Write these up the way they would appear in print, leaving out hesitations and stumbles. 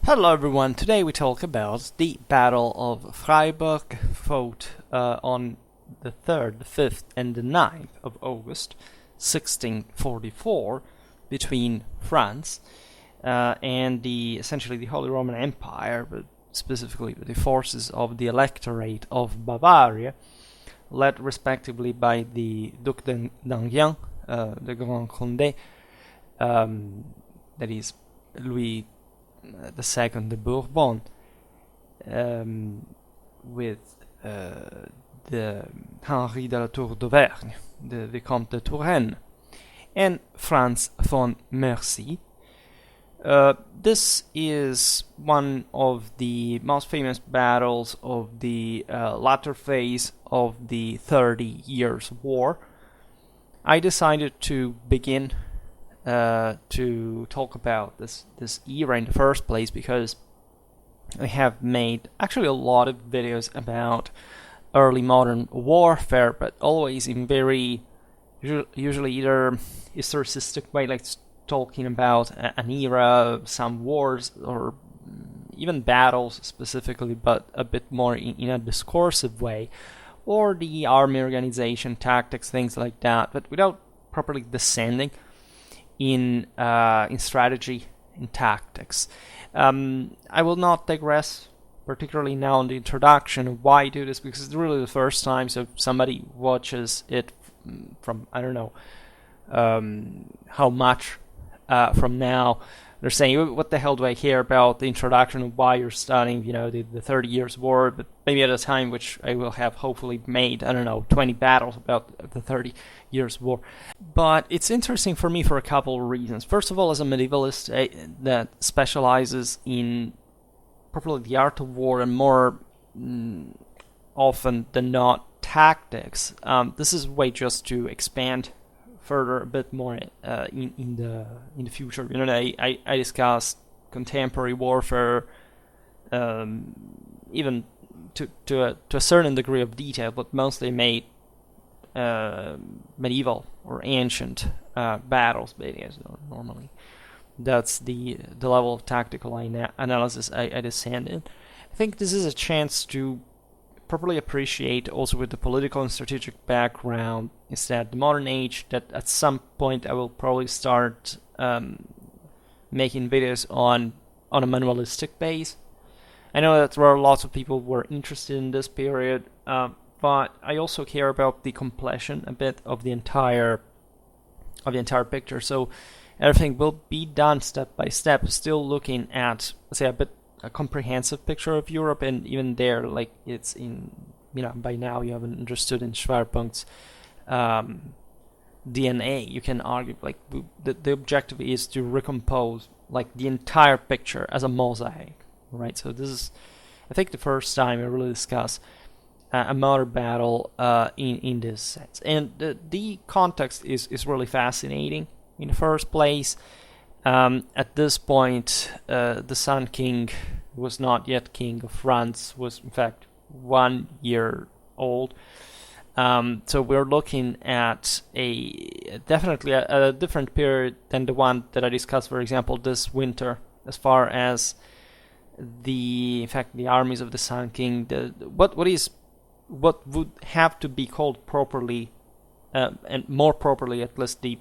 Hello everyone, today we talk about the Battle of Freiburg, fought on the 3rd, the 5th and the 9th of August 1644 between France and essentially the Holy Roman Empire, but specifically the forces of the Electorate of Bavaria, led respectively by the Duc d'Enghien, the Grand Condé, that is Louis the second de Bourbon, with the Henri de la Tour d'Auvergne, the Vicomte de Touraine, and Franz von Mercy. This is one of the most famous battles of the latter phase of the 30 Years' War. I decided to begin to talk about this era in the first place because I have made actually a lot of videos about early modern warfare, but always in very usually either historicistic way, like talking about an era, some wars, or even battles specifically, but a bit more in a discursive way, or the army organization, tactics, things like that, but without properly descending in strategy, in tactics. I will not digress, particularly now in the introduction, of why I do this, because it's really the first time, so if somebody watches it from, I don't know, how much from now, they're saying, what the hell do I hear about the introduction of why you're studying, the 30 Years' War, but maybe at a time which I will have hopefully made, 20 battles about the 30 Years' War. But it's interesting for me for a couple of reasons. First of all, as a medievalist that specializes in probably the art of war and more often than not tactics, this is a way just to expand further a bit more in the future. I discussed contemporary warfare, even to a certain degree of detail, but mostly made medieval or ancient battles, normally. That's the level of tactical analysis I descend in. I think this is a chance to properly appreciate, also with the political and strategic background, instead the modern age, that at some point I will probably start making videos on a manualistic base. I know that there are lots of people who are interested in this period, but I also care about the completion a bit of the entire picture. So everything will be done step by step, still looking at, let's say, a comprehensive picture of Europe, and even there, like it's in, by now you have understood in Schwerpunkt's DNA. You can argue like the objective is to recompose like the entire picture as a mosaic, right? So this is, I think, the first time I really discuss a modern battle in this sense, and the context is really fascinating. In the first place, at this point, the Sun King was not yet King of France, was in fact 1 year old. So we're looking at definitely a different period than the one that I discussed, for example, this winter, as far as the armies of the Sun King, what would have to be called properly, and more properly at least, the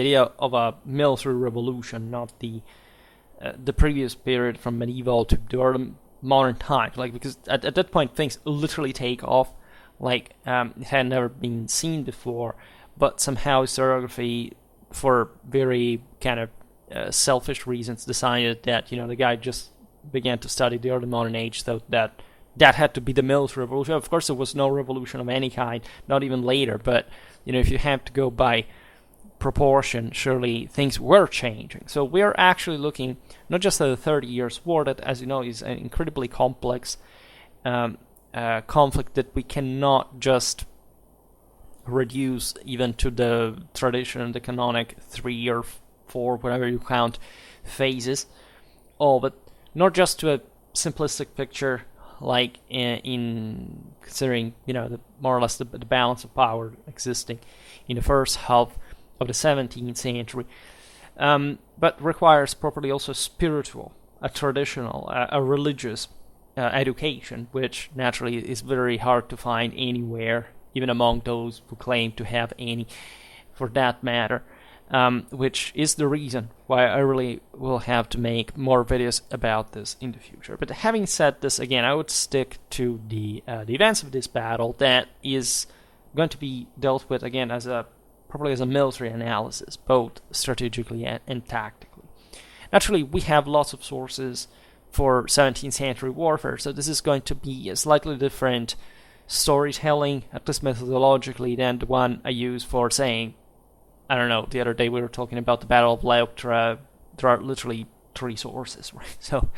idea of a military revolution, not the previous period from medieval to the early modern times. Like, because at that point things literally take off, like it had never been seen before. But somehow historiography, for very kind of selfish reasons, decided that the guy just began to study the early modern age, so that had to be the military revolution. Of course, there was no revolution of any kind, not even later. But if you have to go by proportion, surely things were changing. So we're actually looking not just at the 30 Years' War, that, as you know, is an incredibly complex conflict that we cannot just reduce even to the traditional, the canonic 3 or 4, whatever you count, phases. But not just to a simplistic picture, like in considering more or less the balance of power existing in the first half of the 17th century, but requires properly also spiritual a traditional, a religious education, which naturally is very hard to find anywhere, even among those who claim to have any, for that matter, which is the reason why I really will have to make more videos about this in the future. But having said this, again, I would stick to the events of this battle that is going to be dealt with, again, probably as a military analysis, both strategically and tactically. Naturally, we have lots of sources for 17th century warfare, so this is going to be a slightly different storytelling, at least methodologically, than the one I use for saying, I don't know, the other day we were talking about the Battle of Leuctra. There are literally 3 sources, right? So,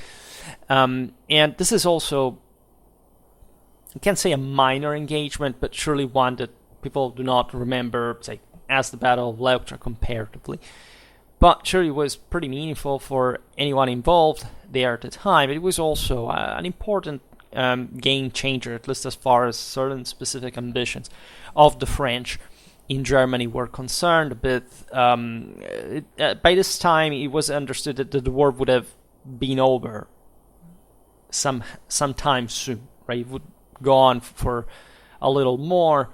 and this is also, I can't say a minor engagement, but surely one that people do not remember, say, as the Battle of Leuctra comparatively. But surely it was pretty meaningful for anyone involved there at the time. It was also an important game changer, at least as far as certain specific ambitions of the French in Germany were concerned. But by this time, it was understood that the war would have been over sometime soon, right? It would go on for a little more,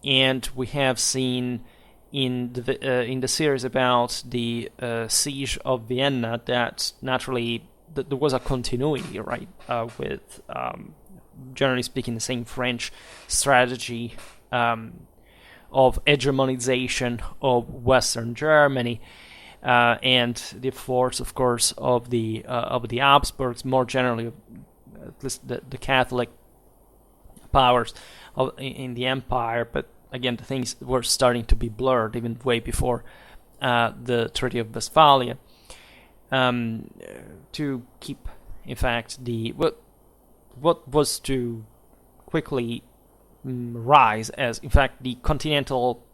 and we have seen in the series about the siege of Vienna that naturally there was a continuity, right, with generally speaking the same French strategy of hegemonization of Western Germany, and the force, of course, of the Habsburgs, more generally, at least the Catholic powers in the empire. But again, the things were starting to be blurred even way before the Treaty of Westphalia, to keep, in fact, what was to quickly rise as, in fact, the continental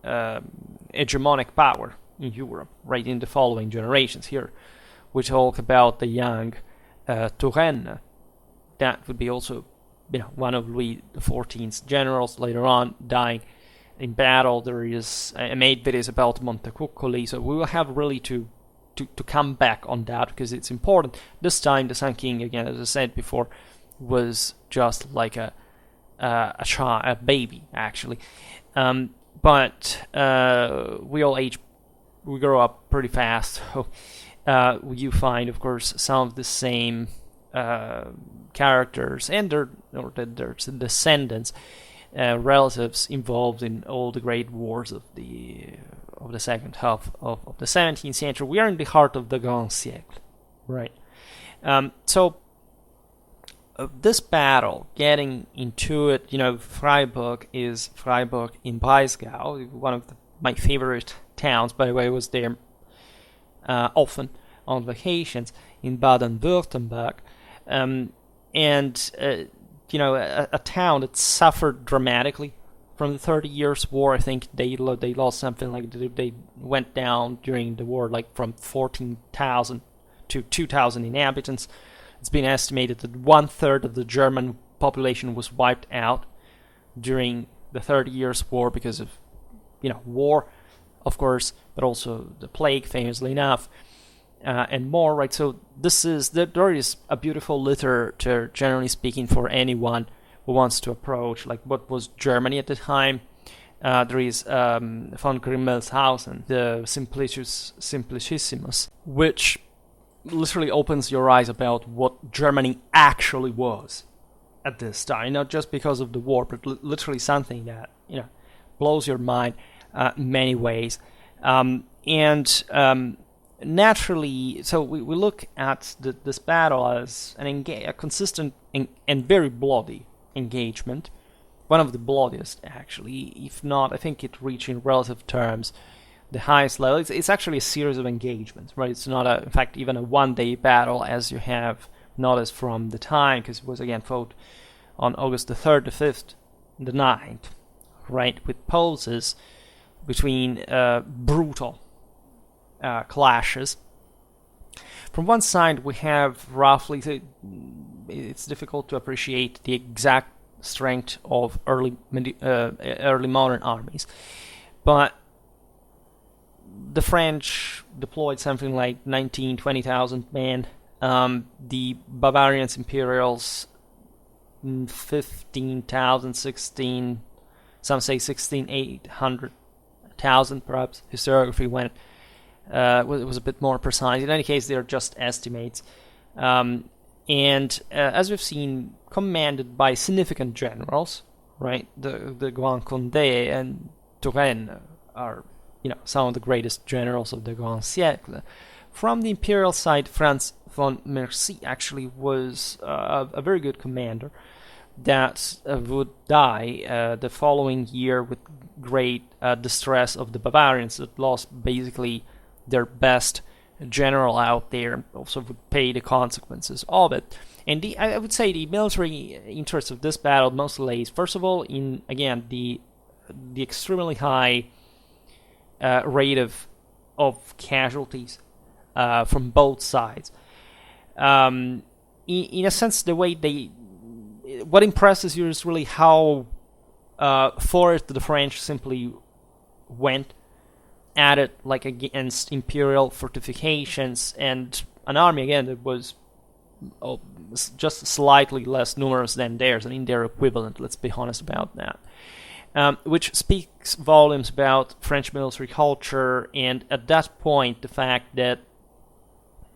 hegemonic power in Europe, right, in the following generations. Here we talk about the young Turenne. That would be also, one of Louis XIV's generals, later on dying in battle. There is, I made videos about Montecuccoli, so we will have really to come back on that, because it's important. This time the Sun King, again, as I said before, was just like a child, a baby, actually. But we all age, we grow up pretty fast. So you find, of course, some of the same characters and their descendants, relatives involved in all the great wars of the second half of the 17th century. We are in the heart of the Grand Siècle, right? So this battle, getting into it, Freiburg in Breisgau, one of my favorite towns, by the way. I was there often on vacations in Baden-Wurttemberg, and a town that suffered dramatically from the 30 Years' War. I think they lost something like, they went down during the war like from 14,000 to 2,000 inhabitants. It's been estimated that 1/3 of the German population was wiped out during the 30 Years' War because of, war, of course, but also the plague, famously enough, and more, right? So there is a beautiful literature, generally speaking, for anyone who wants to approach, like, what was Germany at the time. There is von Grimmelshausen, the Simplicissimus, which literally opens your eyes about what Germany actually was at this time, not just because of the war, but literally something that blows your mind in many ways. Naturally, so we look at this battle as a consistent and very bloody engagement, one of the bloodiest, actually, if not, I think it reached in relative terms the highest level. It's actually a series of engagements, right? It's not, in fact, even a one-day battle, as you have noticed from the time, because it was, again, fought on August the 3rd, the 5th, the 9th, right, with pauses between brutal clashes. From one side, we have roughly, it's difficult to appreciate the exact strength of early modern armies, but the French deployed something like 20,000 men The Bavarians, Imperials, 15,000, 16, some say 16,800,000 perhaps. Historiography was a bit more precise. In any case, they're just estimates. And as we've seen, commanded by significant generals, right? The Grand Condé and Turenne are, some of the greatest generals of the Grand Siècle. From the imperial side, Franz von Mercy actually was a very good commander that would die the following year with great distress of the Bavarians that lost basically their best general out there, and also would pay the consequences of it. And I would say the military interest of this battle mostly lays, first of all, in, again, the extremely high rate of casualties from both sides. In a sense, the way what impresses you is really how forth the French simply went at it, like against imperial fortifications and an army, again, that was just slightly less numerous than theirs, and in their equivalent, let's be honest about that. Which speaks volumes about French military culture, and at that point, the fact that,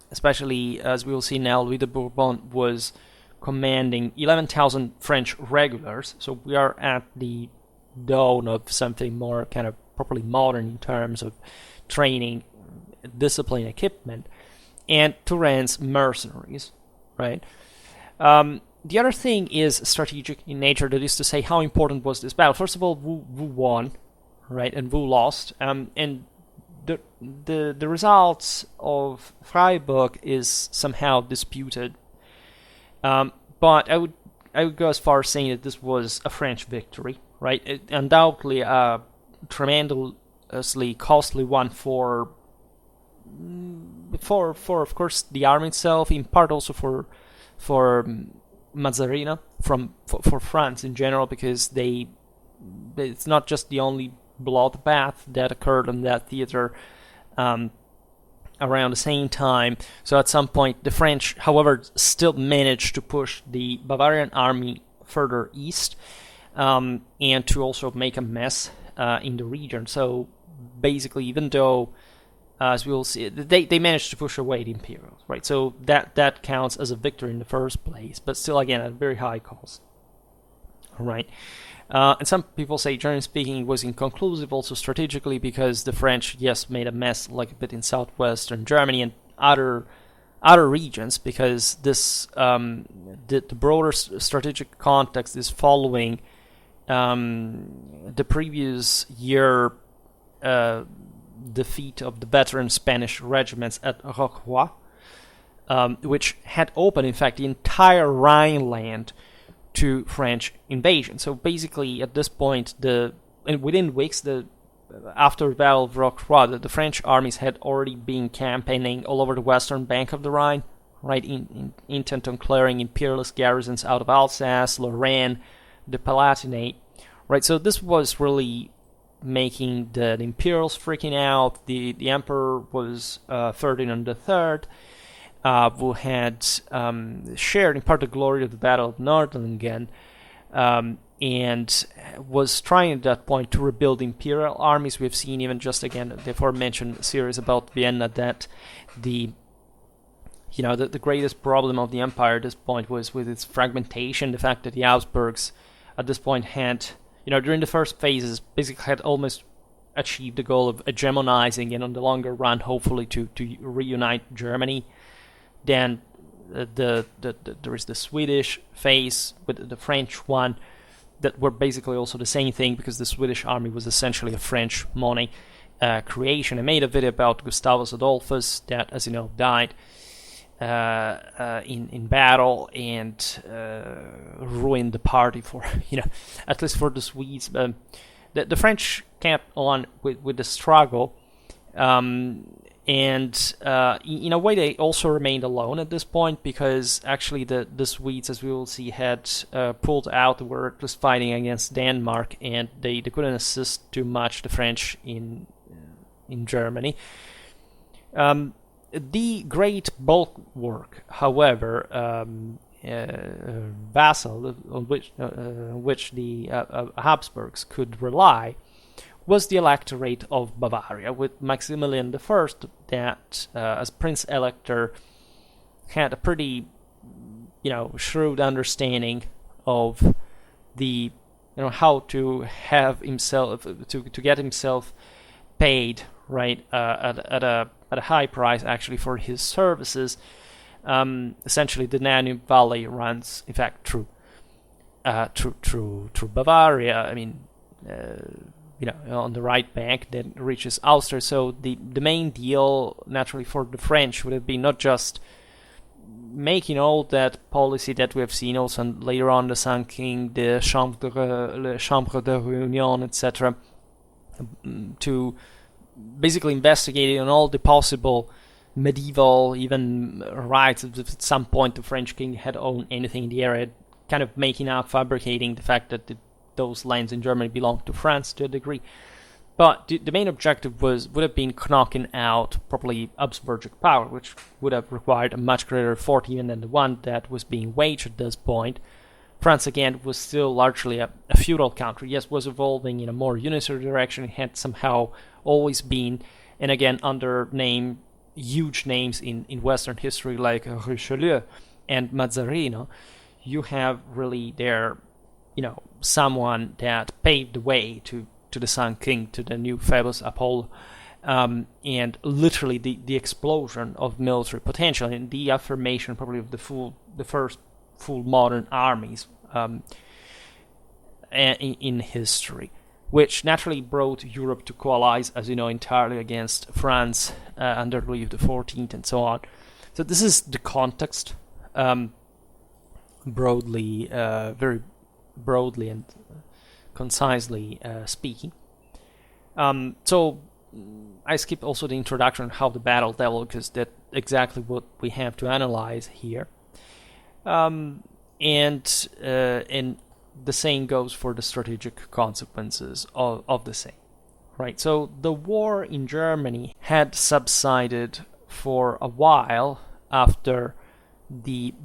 especially as we will see now, Louis de Bourbon was commanding 11,000 French regulars, so we are at the dawn of something more kind of properly modern in terms of training, discipline, equipment, and Turenne's mercenaries, right? The other thing is strategic in nature, that is to say, how important was this battle? First of all, Wu won, right, and Wu lost, and the results of Freiburg is somehow disputed, but I would go as far as saying that this was a French victory, right? Undoubtedly a tremendously costly one for of course the army itself, in part also for Mazzarino, for France in general, because it's not just the only bloodbath that occurred in that theater around the same time. So at some point the French, however, still managed to push the Bavarian army further east, and to also make a mess in the region. So basically, even though, as we will see, they managed to push away the Imperials, right? So that counts as a victory in the first place, but still, again, at a very high cost. All right. And some people say, generally speaking, it was inconclusive also strategically, because the French, yes, made a mess like a bit in southwestern Germany and other regions, because this the broader strategic context is following the previous year defeat of the veteran Spanish regiments at Rocroi, which had opened, in fact, the entire Rhineland to French invasion. So basically, at this point, within weeks, after the Battle of Rocroi, the French armies had already been campaigning all over the western bank of the Rhine, right, intent on clearing imperialist garrisons out of Alsace, Lorraine, the Palatinate, right? So this was really making the Imperials freaking out. The Emperor was Ferdinand III, who had shared in part the glory of the Battle of Nördlingen, and was trying at that point to rebuild imperial armies. We've seen, even just again the aforementioned series about Vienna, that the greatest problem of the empire at this point was with its fragmentation. The fact that the Habsburgs at this point had, during the first phases, basically had almost achieved the goal of hegemonizing, and on the longer run, hopefully to reunite Germany. Then there is the Swedish phase with the French one, that were basically also the same thing, because the Swedish army was essentially a French money creation. I made a video about Gustavus Adolphus that, as you know, died in battle and ruined the party for, at least for the Swedes. The French kept on with the struggle, and in a way they also remained alone at this point, because actually the Swedes, as we will see, had pulled out, were just fighting against Denmark, and they couldn't assist too much the French in Germany. The great bulwark, however, vassal on which the Habsburgs could rely, was the Electorate of Bavaria, with Maximilian I that, as Prince Elector, had a pretty, shrewd understanding of the, how to have himself to get himself paid, right, at a high price actually for his services. Essentially, the Danube Valley runs, in fact, through Bavaria. I mean, on the right bank that reaches Austria. So the main deal, naturally, for the French would have been not just making all that policy that we have seen also later on, the Sun King, the Chambre de Réunion, etc., to basically investigate on all the possible medieval even rights. At some point the French king had owned anything in the area, kind of making up, fabricating the fact that those lands in Germany belonged to France to a degree. But the main objective would have been knocking out properly Habsburgic power, which would have required a much greater effort even than the one that was being waged at this point. France, again, was still largely a feudal country. Yes, was evolving in a more unitary direction. It had somehow always been, and again, under huge names in Western history like Richelieu and Mazzarino, you have really there, someone that paved the way to the Sun King, to the new fabulous Apollo, and literally the explosion of military potential and the affirmation probably of the first full modern armies in history, which naturally brought Europe to coalesce, as you know, entirely against France under Louis XIV and so on. So this is the context, broadly, very broadly and concisely speaking. So I skipped also the introduction on how the battle developed, because that's exactly what we have to analyze here. And the same goes for the strategic consequences of the same, right? So the war in Germany had subsided for a while after the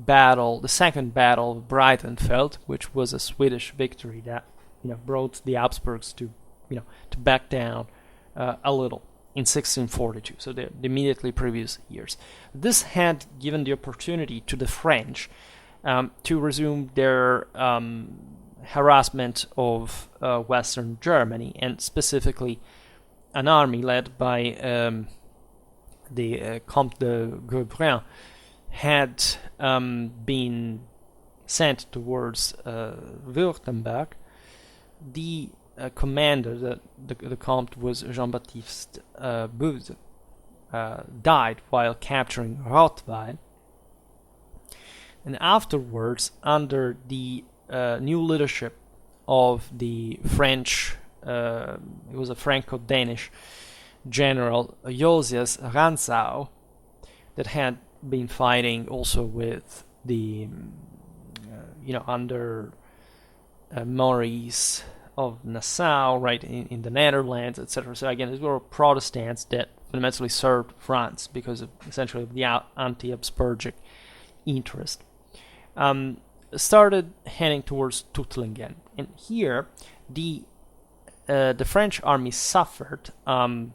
second battle of Breitenfeld, which was a Swedish victory that brought the Habsburgs to back down a little in 1642. So the immediately previous years. This had given the opportunity to the French to resume their harassment of Western Germany, and specifically an army led by the Comte de Guebriant had been sent towards Württemberg. The commander, the Comte, was Jean-Baptiste Beuze, died while capturing Rottweil. And afterwards, under the new leadership of the French, it was a Franco-Danish general, Josias Rantzau, that had been fighting also with the, under Maurice of Nassau, right, in the Netherlands, etc. So again, these were Protestants that fundamentally served France because of essentially the anti-Habsburgic interest. Started heading towards Tuttlingen, and here the French army suffered on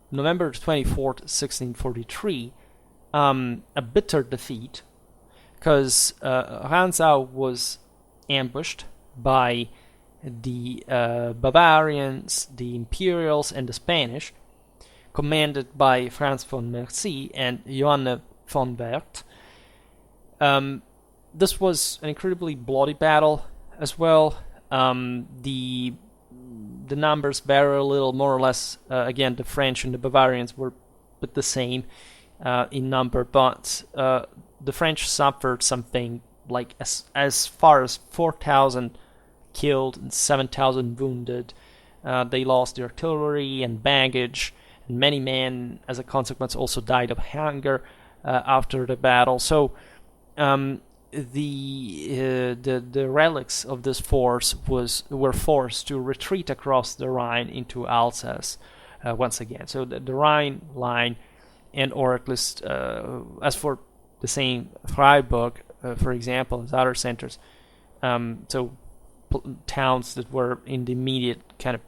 November 24th, 1643, a bitter defeat, because Rantzau was ambushed by the Bavarians, the Imperials, and the Spanish, commanded by Franz von Mercy and Johann von Werth. This was an incredibly bloody battle as well. The numbers vary a little, more or less. Again, the French and the Bavarians were the same in number, but the French suffered something like as far as 4,000 killed and 7,000 wounded. They lost their artillery and baggage, and many men, as a consequence, also died of hunger after the battle. So the relics of this force were forced to retreat across the Rhine into Alsace once again. So the Rhine line and or at least as for the same Freiburg, for example, as other centers, so towns that were in the immediate kind of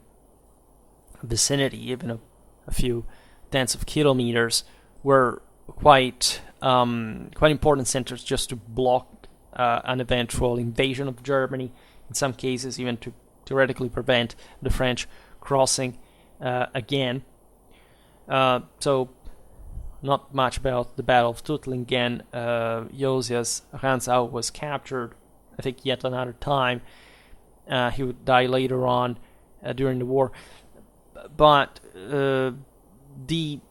vicinity, even a few tens of kilometers, were quite important centers just to block an eventual invasion of Germany. In some cases, even to theoretically prevent the French crossing again. So, not much about the Battle of Tuttlingen. Josias Rantzau was captured, I think, yet another time. He would die later on during the war. But the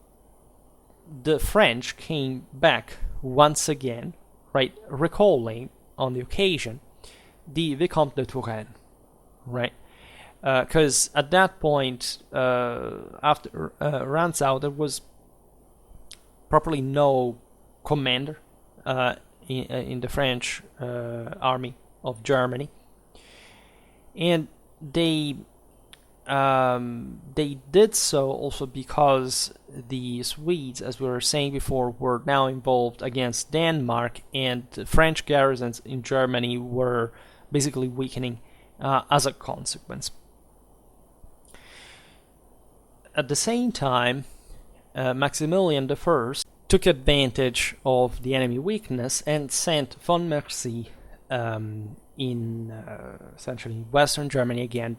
French came back once again, right, recalling on the occasion the Vicomte de Turenne, right? Because at that point, after Rantzau, there was properly no commander in the French army of Germany, and they did so also because the Swedes, as we were saying before, were now involved against Denmark, and the French garrisons in Germany were basically weakening as a consequence. At the same time, Maximilian I took advantage of the enemy weakness and sent von Mercy in essentially Western Germany again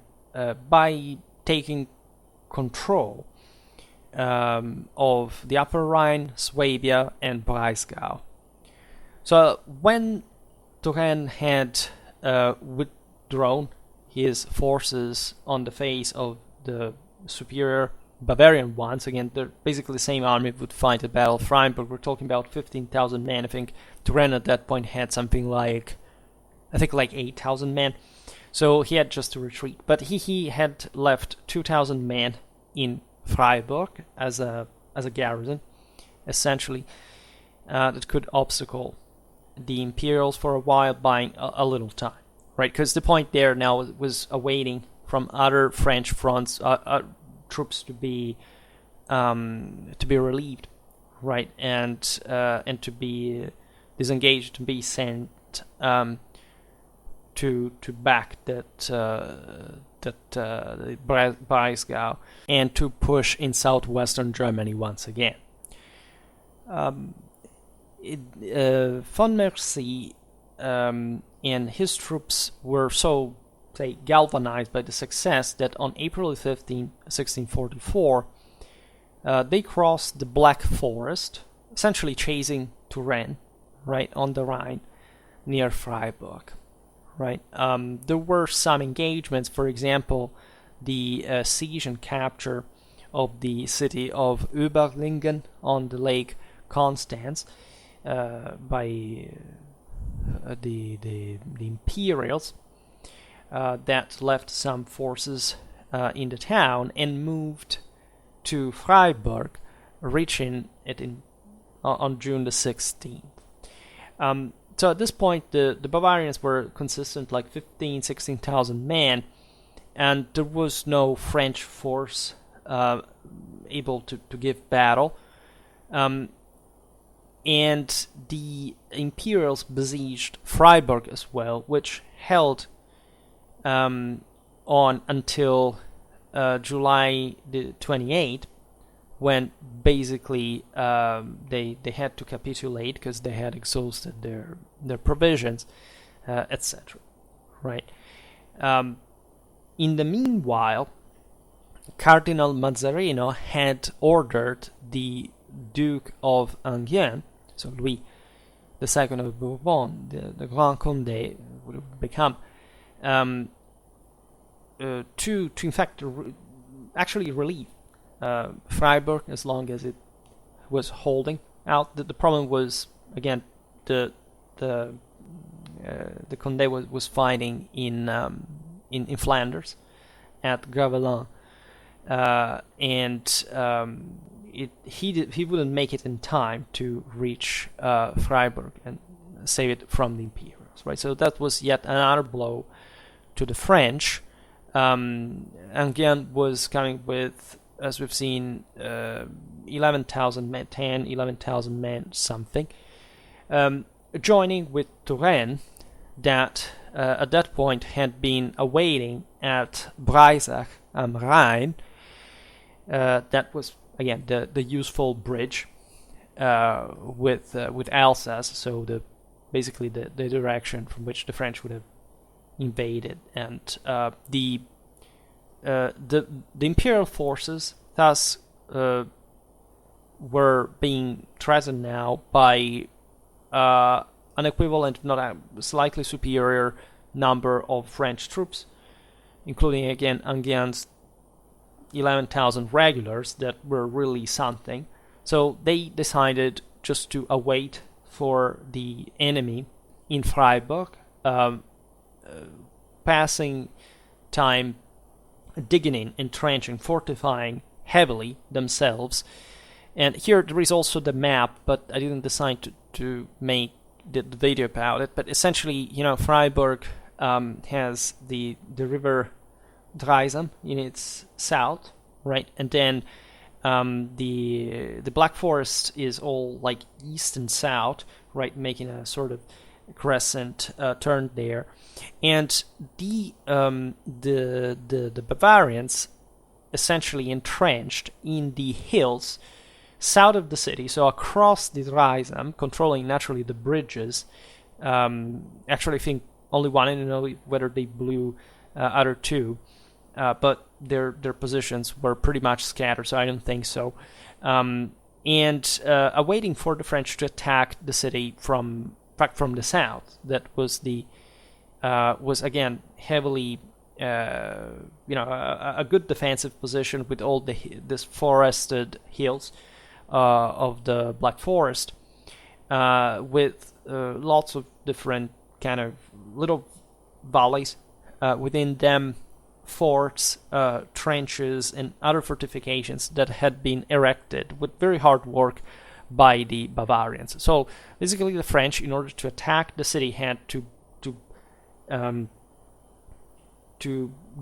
by taking control of the Upper Rhine, Swabia, and Breisgau. So when Turenne had withdrawn his forces on the face of the superior Bavarian ones, again, they're basically the same army would fight the Battle of Freiburg. We're talking about 15,000 men. I think Turenne at that point had something like, 8,000 men. So he had just to retreat. But he had left 2,000 men in Freiburg as a garrison, essentially, that could obstacle the Imperials for a while, buying a little time, right? Because the point there now was awaiting from other French fronts troops to be relieved, right, and to be disengaged, to be sent to back the Breisgau and to push in southwestern Germany once again. Von Mercy and his troops were so, say, galvanized by the success that on April 15, 1644, they crossed the Black Forest, essentially chasing Turenne, right, on the Rhine, near Freiburg, right. There were some engagements, for example, the siege and capture of the city of Oberlingen on the Lake Constance by the Imperials, that left some forces in the town and moved to Freiburg, reaching it on June the 16th. So at this point, the Bavarians were consistent, like 16,000 men, and there was no French force able to give battle. And the Imperials besieged Freiburg as well, which held on until July the 28th, when basically they had to capitulate because they had exhausted their provisions, etc. Right. In the meanwhile, Cardinal Mazzarino had ordered the Duke of Enghien, so Louis II of Bourbon, the Grand Condé would have become, to in fact actually relieve Freiburg as long as it was holding out. The problem was, again, the Condé was fighting in Flanders at Gravelines, and he wouldn't make it in time to reach Freiburg and save it from the Imperials, right? So that was yet another blow to the French. Enghien was coming with, as we've seen, 11,000 men, 10, 11,000 men, something, joining with Turenne, that at that point had been awaiting at Breisach am Rhein. That was, again, the useful bridge with Alsace, so basically the direction from which the French would have invaded, and the imperial forces thus were being threatened now by an equivalent, not a slightly superior number of French troops, including again against 11,000 regulars that were really something. So they decided just to await for the enemy in Freiburg, passing time digging in, entrenching, fortifying heavily themselves. And here there is also the map, but I didn't decide to make the video about it. But essentially, Freiburg has the river Dreisam in its south, right? And then the Black Forest is all like east and south, right, making a sort of crescent turn there. And the Bavarians essentially entrenched in the hills south of the city, so across the Dreisam, controlling naturally the bridges. Actually, I think only one, I don't know whether they blew other two, but their positions were pretty much scattered, so I don't think so. And awaiting for the French to attack the city from the south. That was was again heavily, a good defensive position with all this forested hills of the Black Forest, with lots of different kind of little valleys, within them forts, trenches, and other fortifications that had been erected with very hard work by the Bavarians. So basically the French, in order to attack the city, had to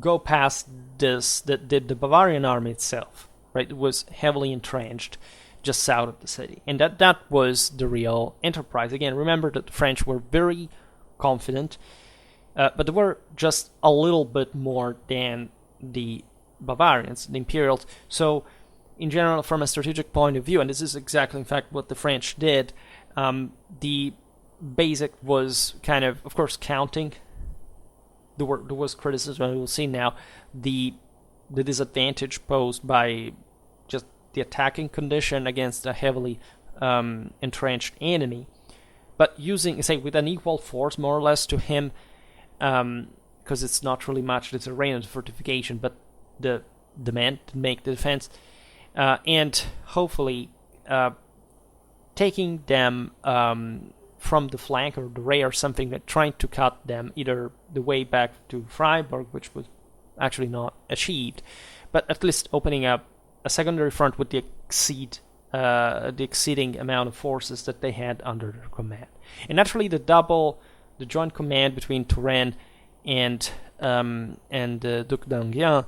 go past the Bavarian army itself, right? It was heavily entrenched just south of the city, and that was the real enterprise. Again, remember that the French were very confident, but they were just a little bit more than the Bavarians, the Imperials. So in general, from a strategic point of view, and this is exactly in fact what the French did, the basic was kind of course, counting. There was criticism, and we'll see now, the disadvantage posed by just the attacking condition against a heavily entrenched enemy, but using, say, with an equal force, more or less, to him, because it's not really much the terrain of the fortification, but the men to make the defense, and hopefully taking them from the flank or the rear or something, that trying to cut them either the way back to Freiburg, which was actually not achieved, but at least opening up a secondary front with the exceeding amount of forces that they had under their command. And naturally, the joint command between Turenne and Duc d'Enghien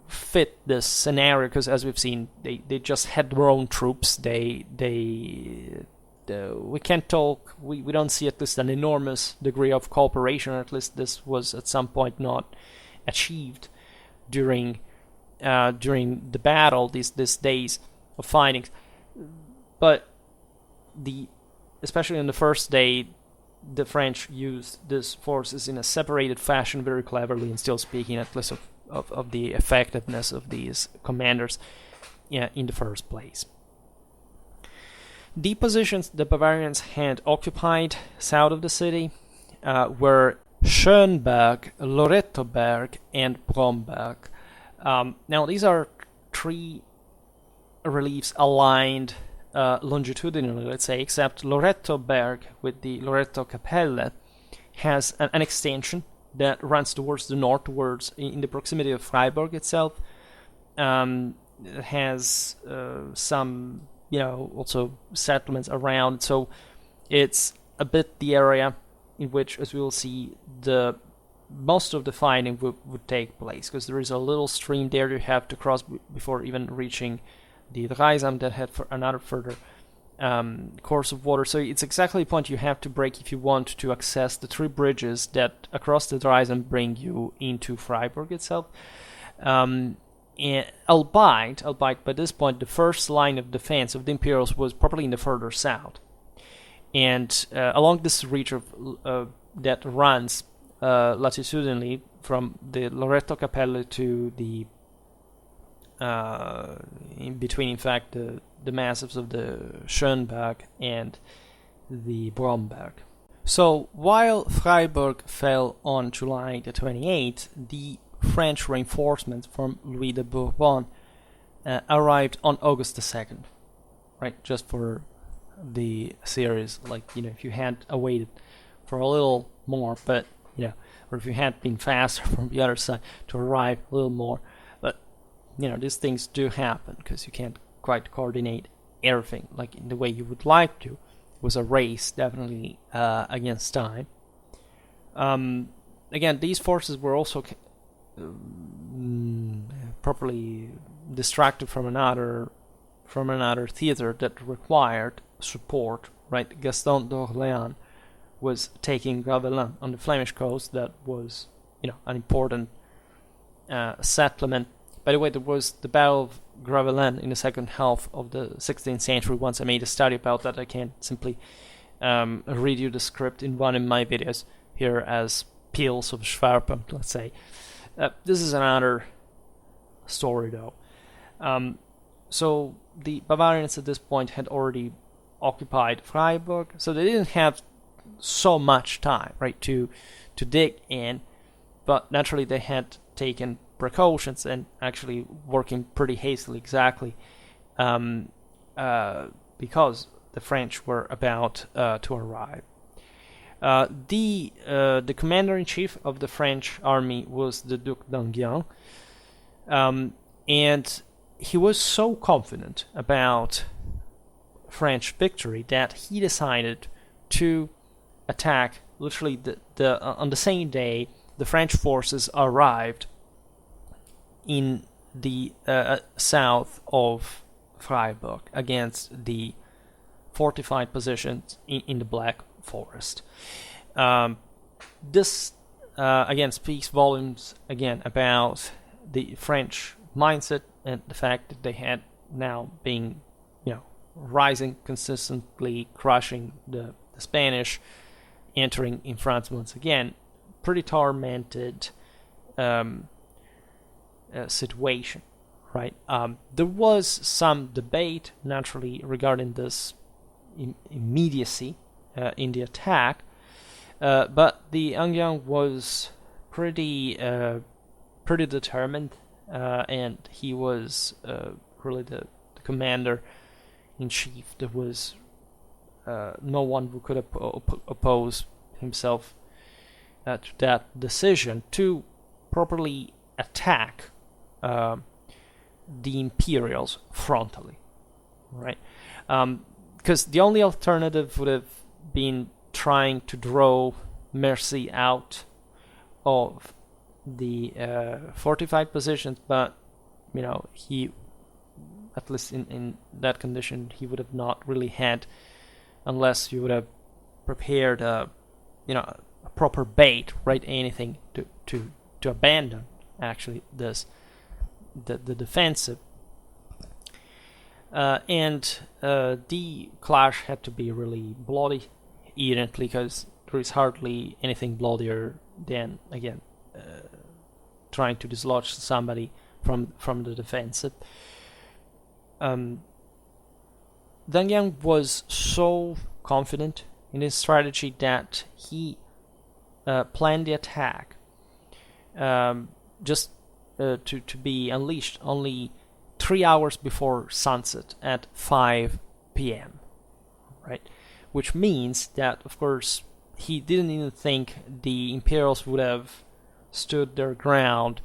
fit this scenario, because as we've seen, they just had their own troops. We can't talk. We don't see at least an enormous degree of cooperation. At least this was at some point not achieved during the battle. These days of fighting, but especially on the first day, the French used these forces in a separated fashion very cleverly, and still speaking at least of the effectiveness of these commanders in the first place. The positions the Bavarians had occupied south of the city were Schönberg, Lorettoberg, and Bromberg. Now, these are three reliefs aligned longitudinally, let's say, except Lorettoberg with the Loretto Kapelle has an extension that runs towards the north, in the proximity of Freiburg itself. It has some, also settlements around. So it's a bit the area in which, as we will see, the most of the fighting would take place, because there is a little stream there you have to cross before even reaching the Dreisam that had another further course of water. So it's exactly the point you have to break if you want to access the 3 bridges that across the Dreisam bring you into Freiburg itself. And albeit by this point the first line of defense of the Imperials was probably in the further south, and along this ridge that runs latitudinally from the Loreto Capelle to the in between, in fact, the massifs of the Schönberg and the Bromberg. So while Freiburg fell on July the 28th, the French reinforcements from Louis de Bourbon arrived on August the 2nd, right? Just for the series, like, if you had awaited for a little more, but, or if you had been faster from the other side to arrive a little more. But, these things do happen because you can't quite coordinate everything like in the way you would like to. It was a race, definitely, against time. Again, these forces were also properly distracted from another theater that required support, right? Gaston d'Orléans was taking Gravelines on the Flemish coast. That was, an important settlement. By the way, there was the Battle of Gravelines in the second half of the 16th century. Once I made a study about that, I can't simply read you the script in one of my videos here as peels of Schwerpunkt, let's say. This is another story, though. So the Bavarians at this point had already occupied Freiburg, so they didn't have so much time, right, to dig in, but naturally they had taken precautions and actually working pretty hastily, exactly because the French were about to arrive. The commander-in-chief of the French army was the Duc d'Enghien, and he was so confident about French victory that he decided to attack literally on the same day the French forces arrived in the south of Freiburg against the fortified positions in the Black Forest. This again speaks volumes again about the French mindset and the fact that they had now been, rising consistently, crushing the Spanish, entering in France once again. Pretty tormented situation, right? There was some debate, naturally, regarding this immediacy in the attack, but the Enghien was pretty determined, and he was really the commander-in-chief. There was no one who could oppose himself to that decision to properly attack the Imperials frontally, right? Because the only alternative would have been trying to draw Mercy out of the fortified positions, but he, at least in that condition, he would have not really had, unless you would have prepared a proper bait, right? Anything to abandon actually the defensive, and the clash had to be really bloody, evidently, because there is hardly anything bloodier than again trying to dislodge somebody from the defensive. D'Enghien was so confident in his strategy that he planned the attack just to be unleashed only 3 hours before sunset at 5 p.m., right? Which means that, of course, he didn't even think the Imperials would have stood their ground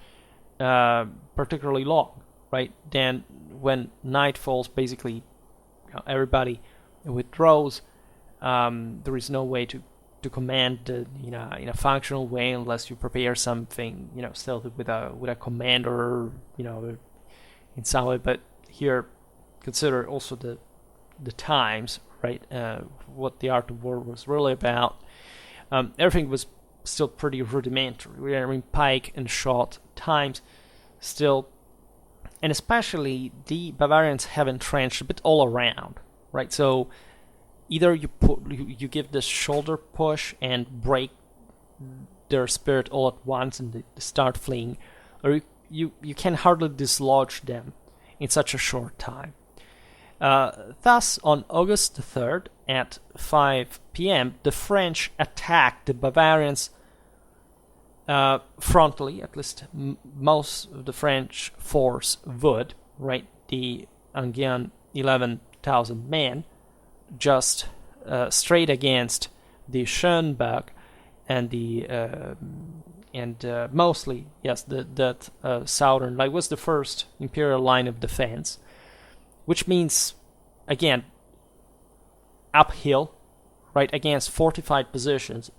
particularly long, right? Then when night falls, basically everybody withdraws. There is no way to to command in a functional way unless you prepare something still with a commander in some way. But here consider also the times, right? What the art of war was really about. Everything was still pretty rudimentary. We are in pike and shot times still, and especially the Bavarians have entrenched a bit all around, right? So either you give this shoulder push and break their spirit all at once and they start fleeing, or you can hardly dislodge them in such a short time. Thus, on August 3rd at 5 p.m., the French attacked the Bavarians frontally. At least most of the French force would, right? The Angevin 11,000 men, just straight against the Schönberg and mostly, yes, that southern line was the first imperial line of defense, which means, again, uphill, right, against fortified positions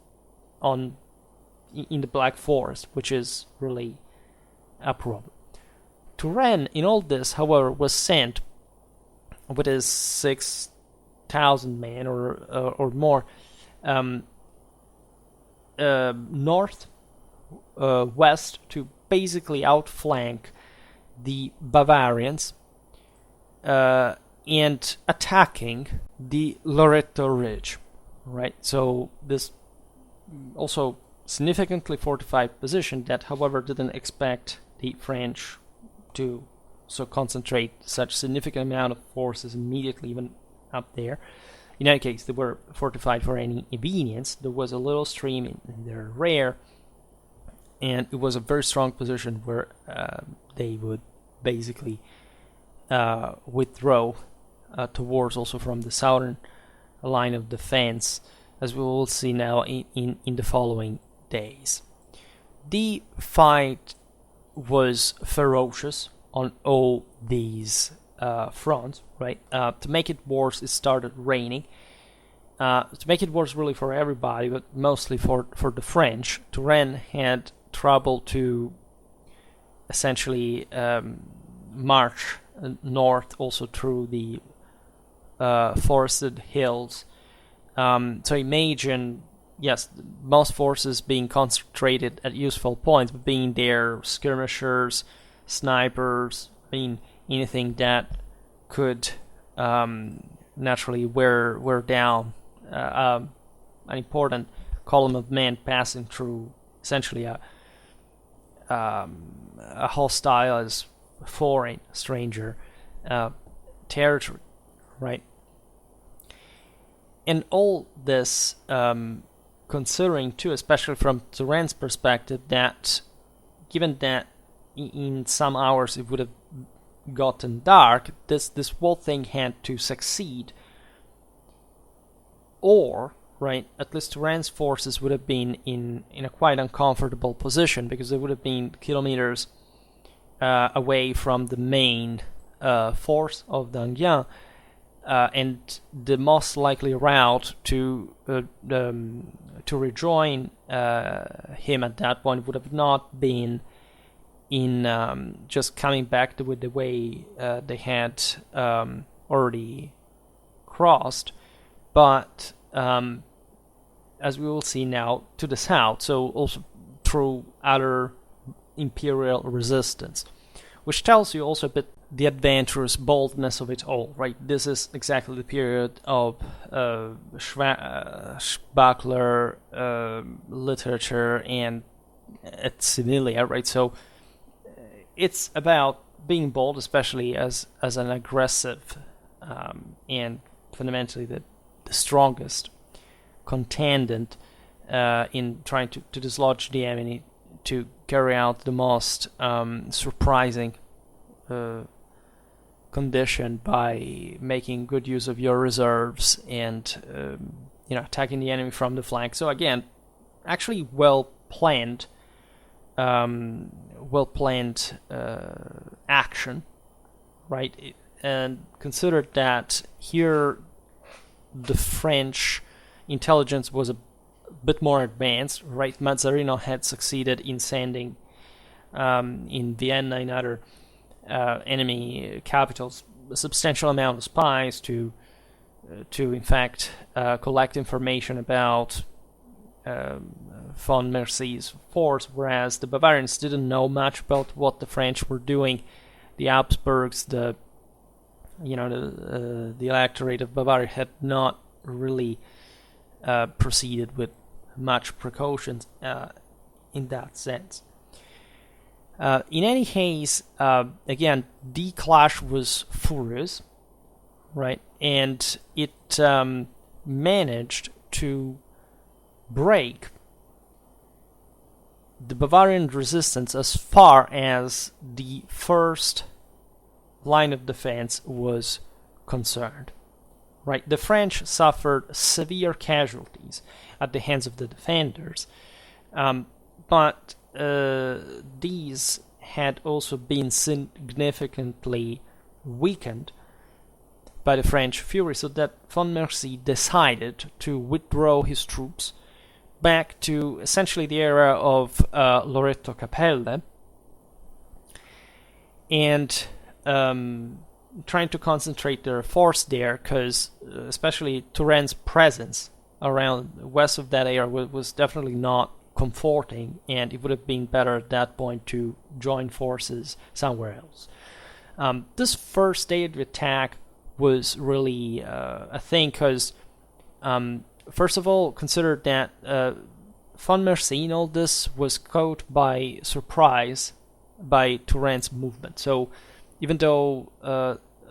in the Black Forest, which is really a problem. Turenne, in all this, however, was sent with his 6,000 men or more north west to basically outflank the Bavarians and attacking the Loreto Ridge, right? So this also significantly fortified position that, however, didn't expect the French to concentrate such significant amount of forces immediately, even up there. In any case, they were fortified for any convenience. There was a little stream in their rear, and it was a very strong position where they would basically withdraw towards also from the southern line of defense, as we will see now in the following days. The fight was ferocious on all these fronts, right? To make it worse, it started raining. To make it worse really for everybody, but mostly for the French, Turenne had trouble to essentially march north also through the forested hills. So imagine, yes, most forces being concentrated at useful points, but being there, skirmishers, snipers, anything that could naturally wear down an important column of men passing through essentially a hostile, as foreign, stranger territory, right? And all this, considering too, especially from Turenne's perspective, that given that in some hours it would have gotten dark, this whole thing had to succeed, or, right, at least Turenne's forces would have been in a quite uncomfortable position, because they would have been kilometers away from the main force of the Angevin, and the most likely route to rejoin him at that point would have not been in just coming back with the way they had already crossed, but as we will see now, to the south, so also through other imperial resistance, which tells you also a bit the adventurous boldness of it all, right? This is exactly the period of Schwackler literature and at Similia, right? So it's about being bold, especially as an aggressive and fundamentally the strongest contendant in trying to dislodge the enemy, to carry out the most surprising condition by making good use of your reserves and attacking the enemy from the flank. So again, actually well planned action, right? And consider that here the French intelligence was bit more advanced, right? Mazzarino had succeeded in sending in Vienna and other enemy capitals a substantial amount of spies to in fact collect information about von Mercy's force, whereas the Bavarians didn't know much about what the French were doing. The Habsburgs, the Electorate of Bavaria had not really proceeded with much precautions in that sense. In any case, again, the clash was furious, right? And it managed to break the Bavarian resistance as far as the first line of defense was concerned. Right, the French suffered severe casualties at the hands of the defenders, but these had also been significantly weakened by the French fury, so that von Mercy decided to withdraw his troops back to essentially the area of Loreto Capelle, and trying to concentrate their force there, because especially Turenne's presence around west of that area was definitely not comforting, and it would have been better at that point to join forces somewhere else. This first day of the attack was really a thing, because first of all, consider that von Mercy in all this was caught by surprise by Turenne's movement. So even though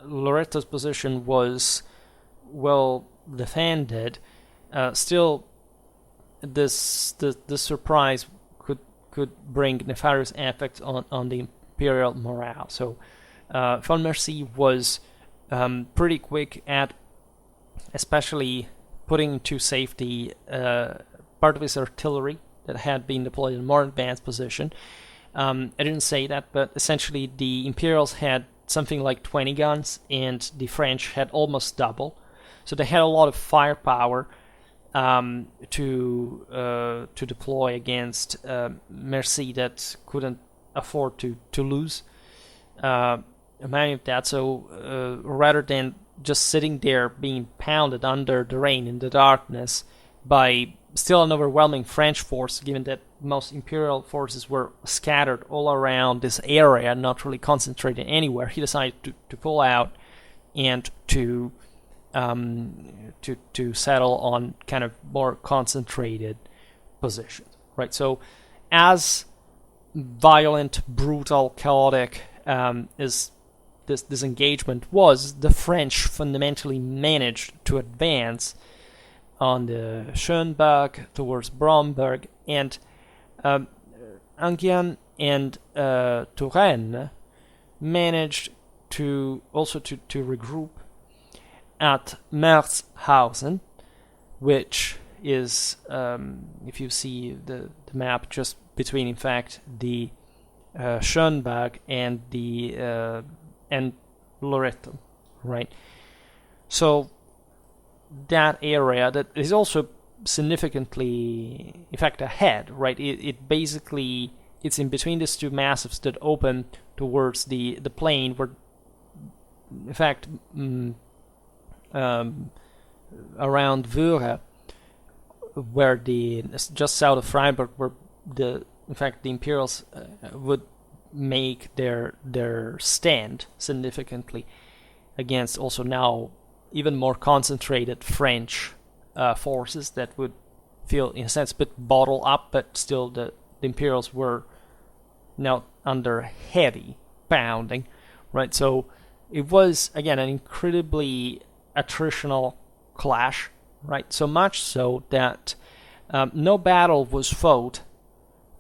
Loreto's position was well defended, still this surprise could bring nefarious effects on the imperial morale. So von Mercy was pretty quick at especially putting into safety part of his artillery that had been deployed in a more advanced position. I didn't say that, but essentially the Imperials had something like 20 guns, and the French had almost double. So they had a lot of firepower to deploy against Mercy that couldn't afford to lose many of that. So rather than just sitting there being pounded under the rain in the darkness by still an overwhelming French force, given that most imperial forces were scattered all around this area, not really concentrated anywhere, he decided to pull out and to settle on kind of more concentrated positions, right? So as violent, brutal, chaotic as this engagement was, the French fundamentally managed to advance on the Schönberg towards Bromberg, and Enghien and Turenne managed to also to regroup at Merzhausen, which is, if you see the map, just between, in fact, the Schönberg and the and Loreto, right? So that area that is also significantly, in fact, ahead, right? It basically, it's in between these two massives that open towards the plain, where, in fact, around Wöhre, where just south of Freiburg, where in fact the Imperials would make their stand significantly against also now even more concentrated French forces that would feel, in a sense, a bit bottled up, but still the Imperials were now under heavy pounding, right? So it was, again, an incredibly attritional clash, right? So much so that no battle was fought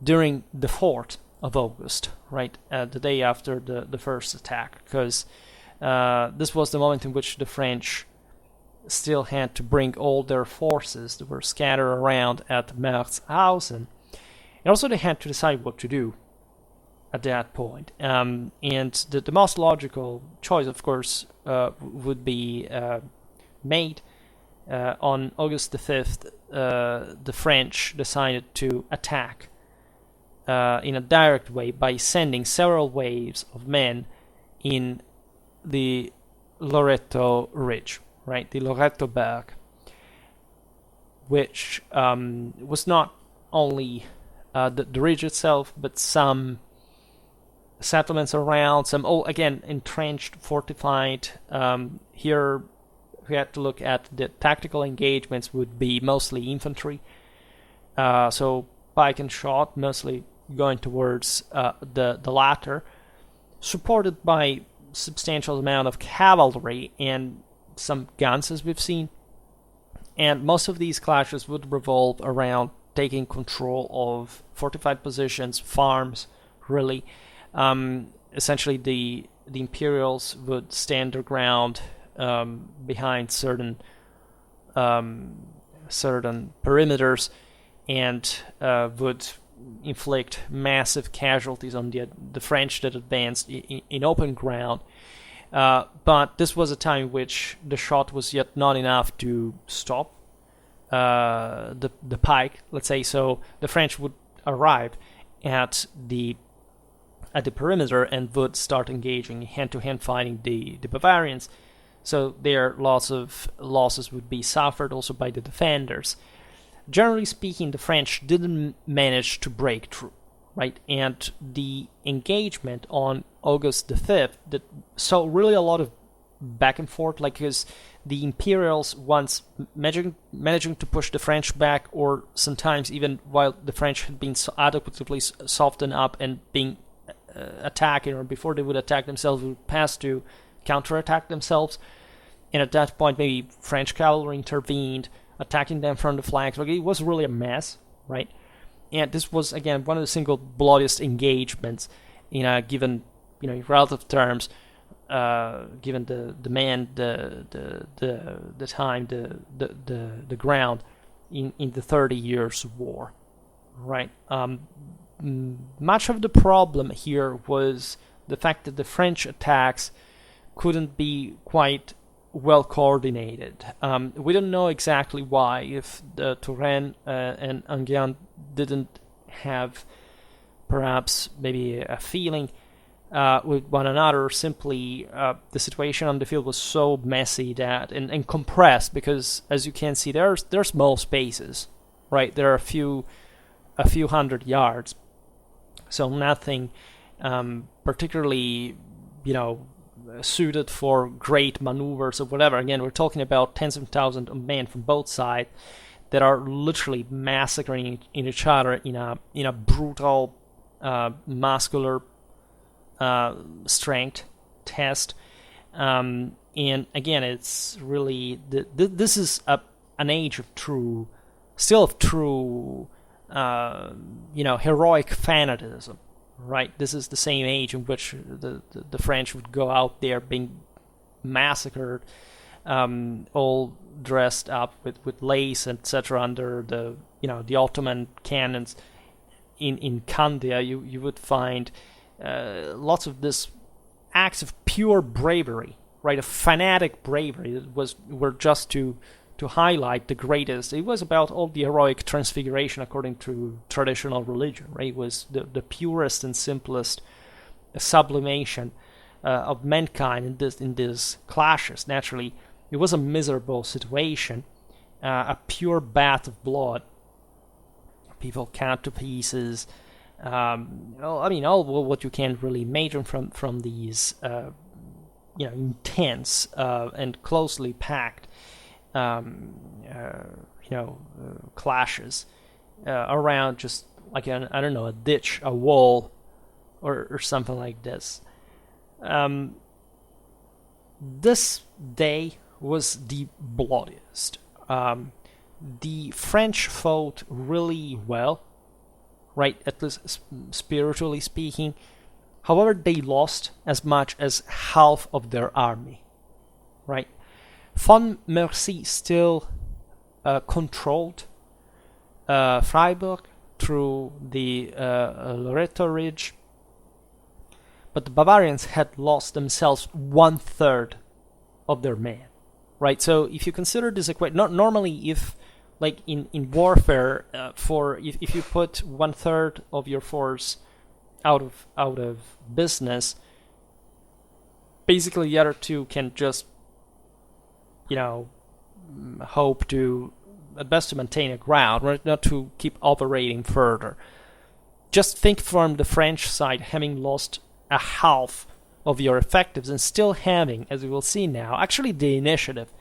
during the 4th of August, right? The day after the first attack, because this was the moment in which the French still had to bring all their forces that were scattered around at Merzhausen, and also they had to decide what to do at that point. And the most logical choice, of course, would be made on August the 5th, the French decided to attack in a direct way by sending several waves of men in the Loreto Ridge, right, the Loreto Berg, which was not only the ridge itself, but some settlements around, some, again, entrenched, fortified. Here we had to look at the tactical engagements would be mostly infantry, so pike and shot, mostly going towards the latter, supported by substantial amount of cavalry and some guns, as we've seen. And most of these clashes would revolve around taking control of fortified positions, farms, really. Essentially, the Imperials would stand their ground behind certain perimeters and would inflict massive casualties on the French that advanced in open ground. But this was a time in which the shot was yet not enough to stop the pike, let's say. So the French would arrive at the perimeter and would start engaging hand-to-hand fighting the Bavarians. So their losses would be suffered also by the defenders. Generally speaking, the French didn't manage to break through, right? And the engagement on August the 5th that saw really a lot of back and forth, like, because the Imperials, once managing to push the French back, or sometimes even while the French had been so adequately softened up and being attacking, or before they would attack themselves, would pass to counterattack themselves. And at that point, maybe French cavalry intervened, attacking them from the flanks. Like, it was really a mess, right? And this was, again, one of the single bloodiest engagements in a given, relative terms, given the demand, the time, the ground in the 30 Years' War, right? Much of the problem here was the fact that the French attacks couldn't be quite well coordinated. We don't know exactly why, if the Touraine and Enghien didn't have perhaps maybe a feeling with one another, or simply the situation on the field was so messy that and compressed, because as you can see, there's small spaces, right? There are a few hundred yards, so nothing particularly suited for great maneuvers or whatever. Again, we're talking about tens of thousands of men from both sides that are literally massacring each other in a brutal muscular strength test. And again, it's really this is an age of true heroic fanatism. Right, this is the same age in which the French would go out there being massacred, all dressed up with lace, etc. under the Ottoman cannons in Candia. You would find lots of this acts of pure bravery, right, of fanatic bravery that were just to highlight the greatest. It was about all the heroic transfiguration according to traditional religion, right? It was the purest and simplest sublimation of mankind in these clashes. Naturally, it was a miserable situation, a pure bath of blood, people cut to pieces. All what you can really imagine from these, intense and closely packed clashes around just like a ditch, a wall, or something like this. This day was the bloodiest. The French fought really well, right, at least spiritually speaking. However, they lost as much as half of their army, right? Von Mercy still controlled Freiburg through the Loreto Ridge, but the Bavarians had lost themselves 1/3 of their men, right? So if you consider this equation, normally if like in warfare, if you put 1/3 of your force out of business, basically the other two can just, hope to at best to maintain a ground, right? Not to keep operating further. Just think from the French side, having lost a half of your effectives and still having, as we will see now, actually the initiative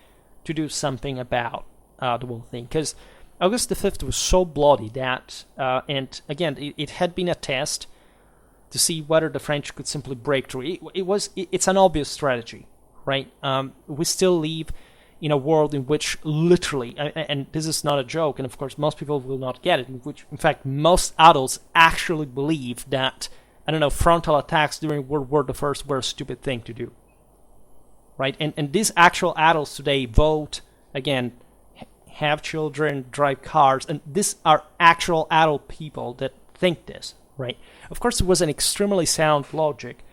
to do something about the whole thing. Because August the 5th was so bloody that, and again, it had been a test to see whether the French could simply break through. It's an obvious strategy, right? We still live in a world in which literally, and this is not a joke, and of course most people will not get it, in which, in fact, most adults actually believe that, frontal attacks during World War I were a stupid thing to do, right? And these actual adults today vote, again, have children, drive cars, and these are actual adult people that think this, right? Of course, it was an extremely sound logic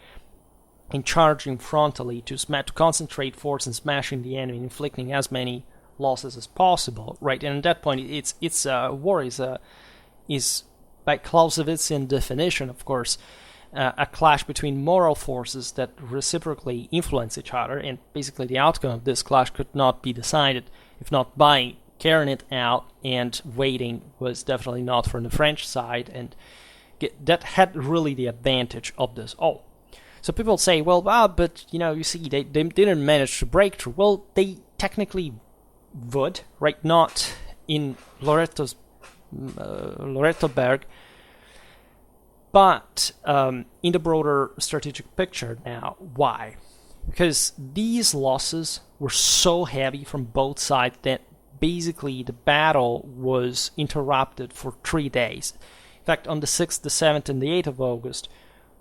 in charging frontally to concentrate force and smashing the enemy, inflicting as many losses as possible, right? And at that point, it's war is by Clausewitzian definition, of course, a clash between moral forces that reciprocally influence each other, and basically the outcome of this clash could not be decided if not by carrying it out, and waiting was definitely not from the French side, and that had really the advantage of this all. So people say, well, but you see, they didn't manage to break through. Well, they technically would, right? Not in Lorettoberg, but in the broader strategic picture now. Why? Because these losses were so heavy from both sides that basically the battle was interrupted for 3 days. In fact, on the 6th, the 7th, and the 8th of August,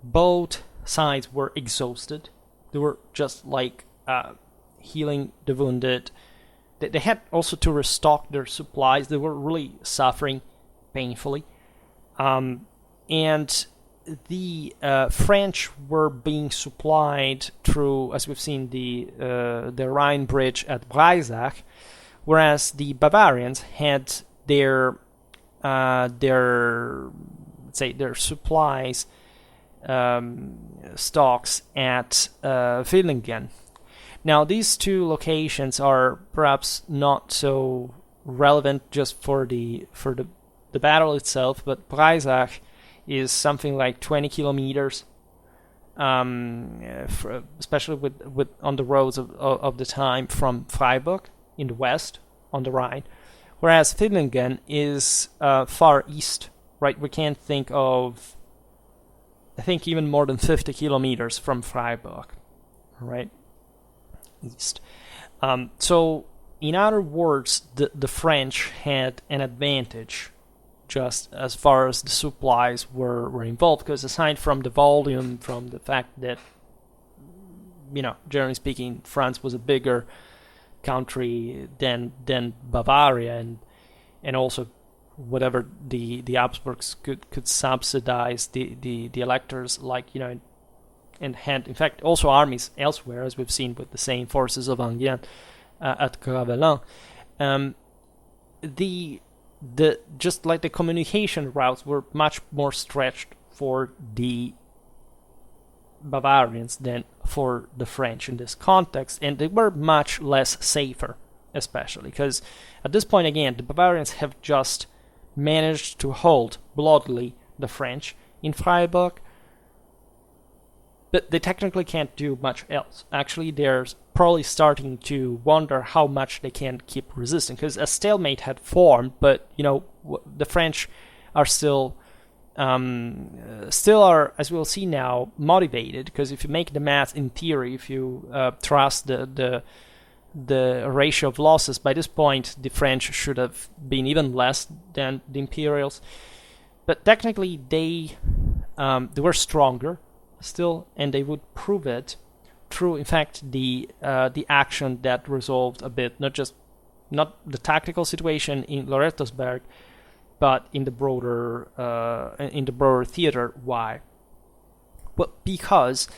both sides were exhausted. They were just like healing the wounded. They had also to restock their supplies. They were really suffering painfully. And the French were being supplied through, as we've seen, the Rhine bridge at Breisach, whereas the Bavarians had their supplies stocks at Villingen. Now, these two locations are perhaps not so relevant just for the battle itself, but Breisach is something like 20 kilometers, especially with on the roads of the time, from Freiburg in the west on the Rhine, whereas Villingen is far east, right? We can't think of, I think, even more than 50 kilometers from Freiburg, right? East. So, in other words, the French had an advantage just as far as the supplies were involved, because aside from the volume, from the fact that, generally speaking, France was a bigger country than Bavaria, and also whatever the Habsburgs could subsidize the electors, like, and had, in fact, also armies elsewhere, as we've seen with the same forces of Enghien at Gravelines. Just like the communication routes were much more stretched for the Bavarians than for the French in this context, and they were much less safer, especially because at this point, again, the Bavarians have just managed to hold bloodily the French in Freiburg, but they technically can't do much else. Actually, they're probably starting to wonder how much they can keep resisting, because a stalemate had formed, but the French are still are, as we'll see now, motivated, because if you make the math in theory, if you trust the ratio of losses, by this point the French should have been even less than the Imperials, but technically they were stronger still, and they would prove it through, in fact, the action that resolved a bit, not the tactical situation in Lorettoberg, but in the broader theater. Why? Well, because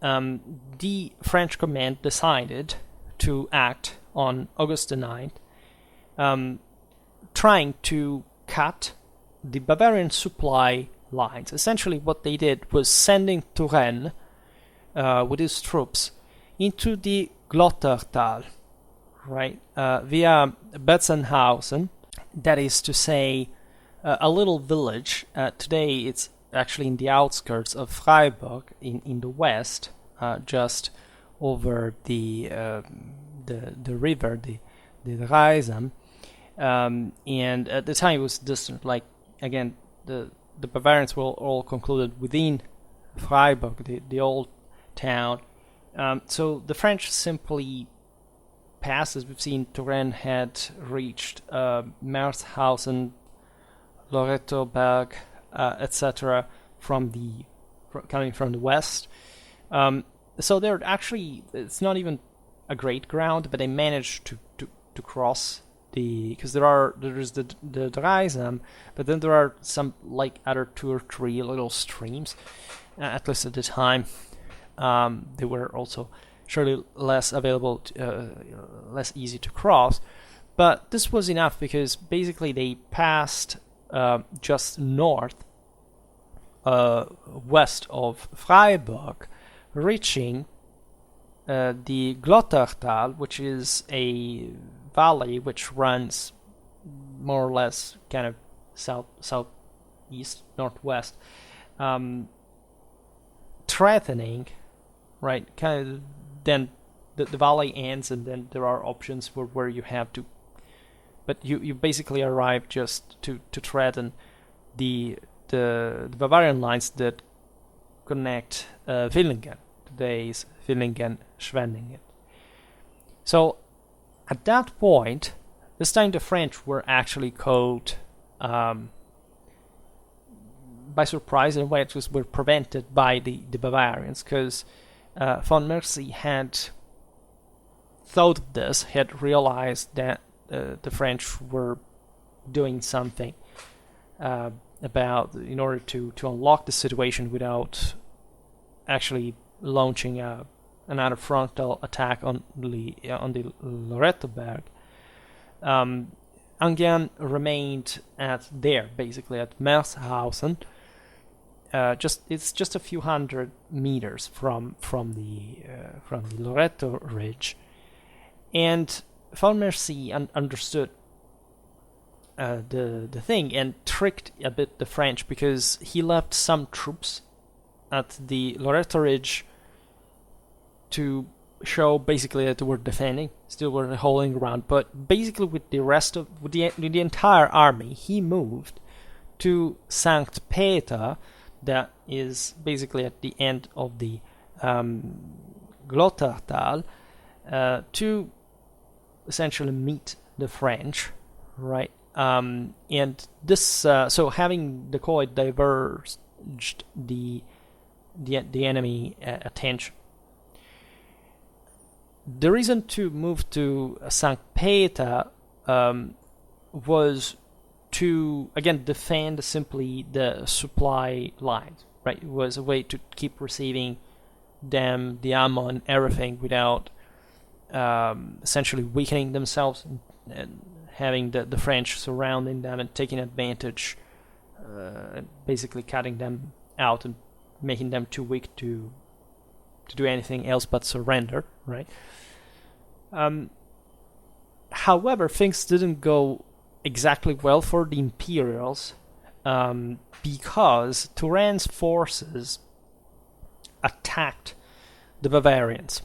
the French command decided to act on August the 9th, trying to cut the Bavarian supply lines. Essentially what they did was sending Turenne with his troops into the Glottertal, right, via Betzenhausen, that is to say, a little village. Today it's actually in the outskirts of Freiburg, in the west, just over the river, the Reisen, and at the time it was distant. Like again, the Bavarians were all concluded within Freiburg, the old town. So the French simply passed. As we've seen, Turenne had reached Merzhausen, Lorettoberg, etc., coming from the west. So they're actually, it's not even a great ground, but they managed to cross because there's the Dreisam, but then there are some like other 2 or 3 little streams, at least at the time. They were also surely less available, less easy to cross, but this was enough because basically they passed just north, west of Freiburg, reaching the Glottertal, which is a valley which runs more or less kind of southeast, northwest, threatening, right, kind of, then the valley ends, and then there are options where you have to, but you basically arrive just to threaten the Bavarian lines that connect Villingen, today's Villingen-Schwenningen. So at that point, this time the French were actually caught by surprise, in a way it were prevented by the Bavarians, because von Mercy had thought of this, had realized that the French were doing something in order to unlock the situation without actually launching another frontal attack on the Lorettoberg. Enghien remained basically at Merzhausen. It's just a few hundred meters from the Loretto Ridge, and von Mercy understood the thing and tricked a bit the French, because he left some troops at the Loretto Ridge to show basically that they were defending, still were holding ground, but basically with the entire army he moved to Sankt Peter, that is basically at the end of the Glottertal, to essentially meet the French, right? And this, so having the decoy diverged the enemy attention. The reason to move to St. Peter was to, again, defend simply the supply lines, right? It was a way to keep receiving them, the ammo and everything, without essentially weakening themselves and having the French surrounding them and taking advantage, basically cutting them out and making them too weak to do anything else but surrender, right? However, things didn't go exactly well for the Imperials, because Turenne's forces attacked the Bavarians,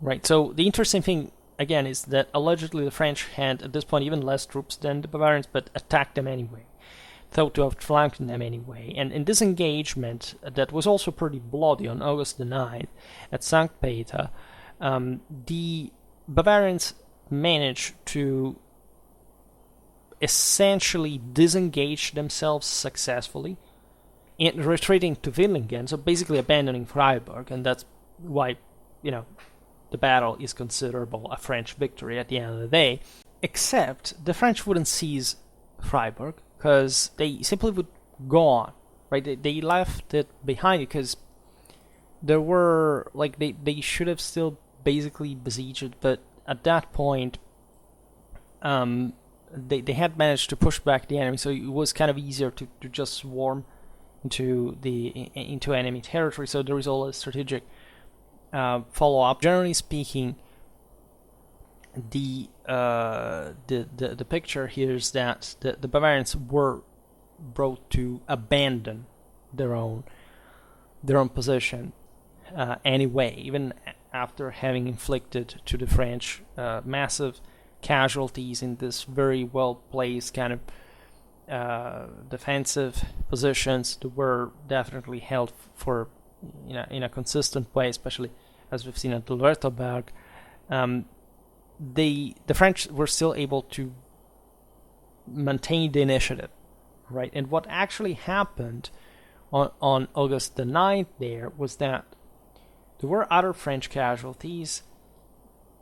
right? So the interesting thing, again, is that allegedly the French had at this point even less troops than the Bavarians, but attacked them anyway, thought to have flanked them anyway. And in this engagement, that was also pretty bloody on August the 9th at St. Peter, the Bavarians managed to essentially disengage themselves successfully and retreating to Villingen, so basically abandoning Freiburg, and that's why, the battle is considerable a French victory at the end of the day. Except the French wouldn't seize Freiburg, because they simply would go on, right? They left it behind because there were, they should have still basically besieged it, but at that point, they had managed to push back the enemy, so it was kind of easier to just swarm into enemy territory. So there is all a strategic follow-up. Generally speaking, the picture here is that the Bavarians were brought to abandon their own position anyway, even after having inflicted to the French massive casualties in this very well placed kind of defensive positions that were definitely held for in a consistent way, especially as we've seen at Baden-Wurttemberg. The French were still able to maintain the initiative, right? And what actually happened on August the 9th there was that there were other French casualties,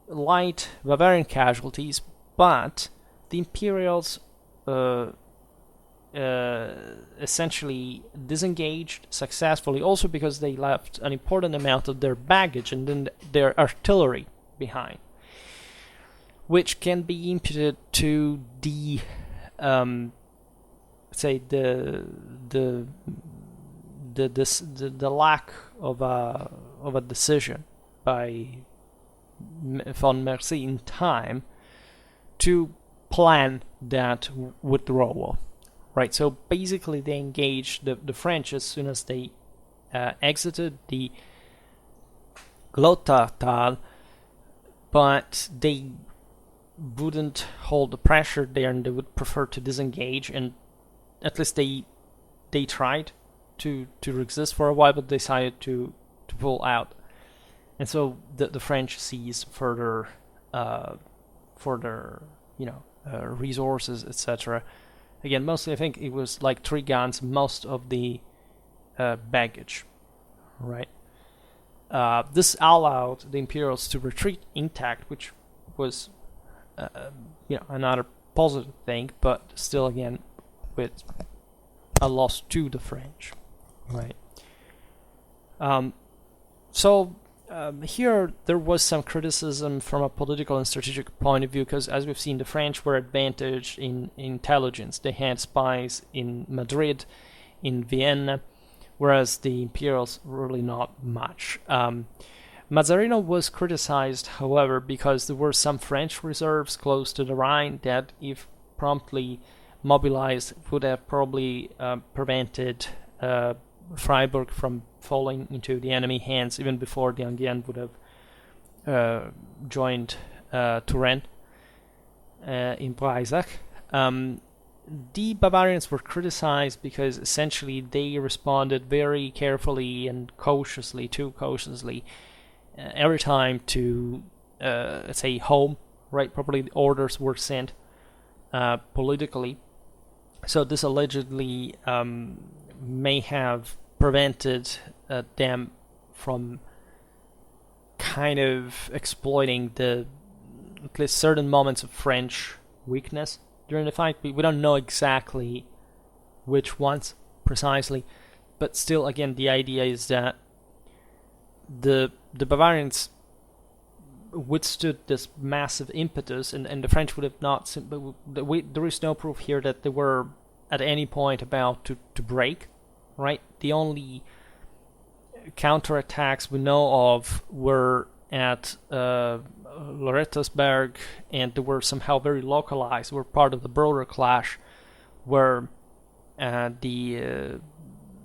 light Bavarian casualties, but the Imperials essentially disengaged successfully, also because they left an important amount of their baggage and then their artillery behind, which can be imputed to the lack of a decision by von Mercy in time to plan that withdrawal, right? So basically they engaged the French as soon as they exited the Glottartal, but they wouldn't hold the pressure there, and they would prefer to disengage, and at least they tried to resist for a while, but decided to pull out. And so the French seized further resources, etc. Again, mostly I think it was like 3 guns, most of the baggage, right? This allowed the Imperials to retreat intact, which was another positive thing, but still, again, with a loss to the French, right? Here there was some criticism from a political and strategic point of view, because as we've seen, the French were advantaged in intelligence. They had spies in Madrid, in Vienna, whereas the Imperials really not much. Mazzarino was criticized, however, because there were some French reserves close to the Rhine that, if promptly mobilized, would have probably prevented Freiburg from falling into the enemy hands even before the Angevin would have joined Turenne in Breisach. The Bavarians were criticized because essentially they responded very carefully and cautiously, too cautiously, every time to, let's say, home, right? Probably the orders were sent politically. So this allegedly may have prevented them from kind of exploiting at least certain moments of French weakness during the fight. We don't know exactly which ones precisely, but still, again, the idea is that the Bavarians withstood this massive impetus, and the French would have not. There is no proof here that they were at any point about to break, right? The only counterattacks we know of were at Loretosberg, and they were somehow very localized, were part of the broader clash where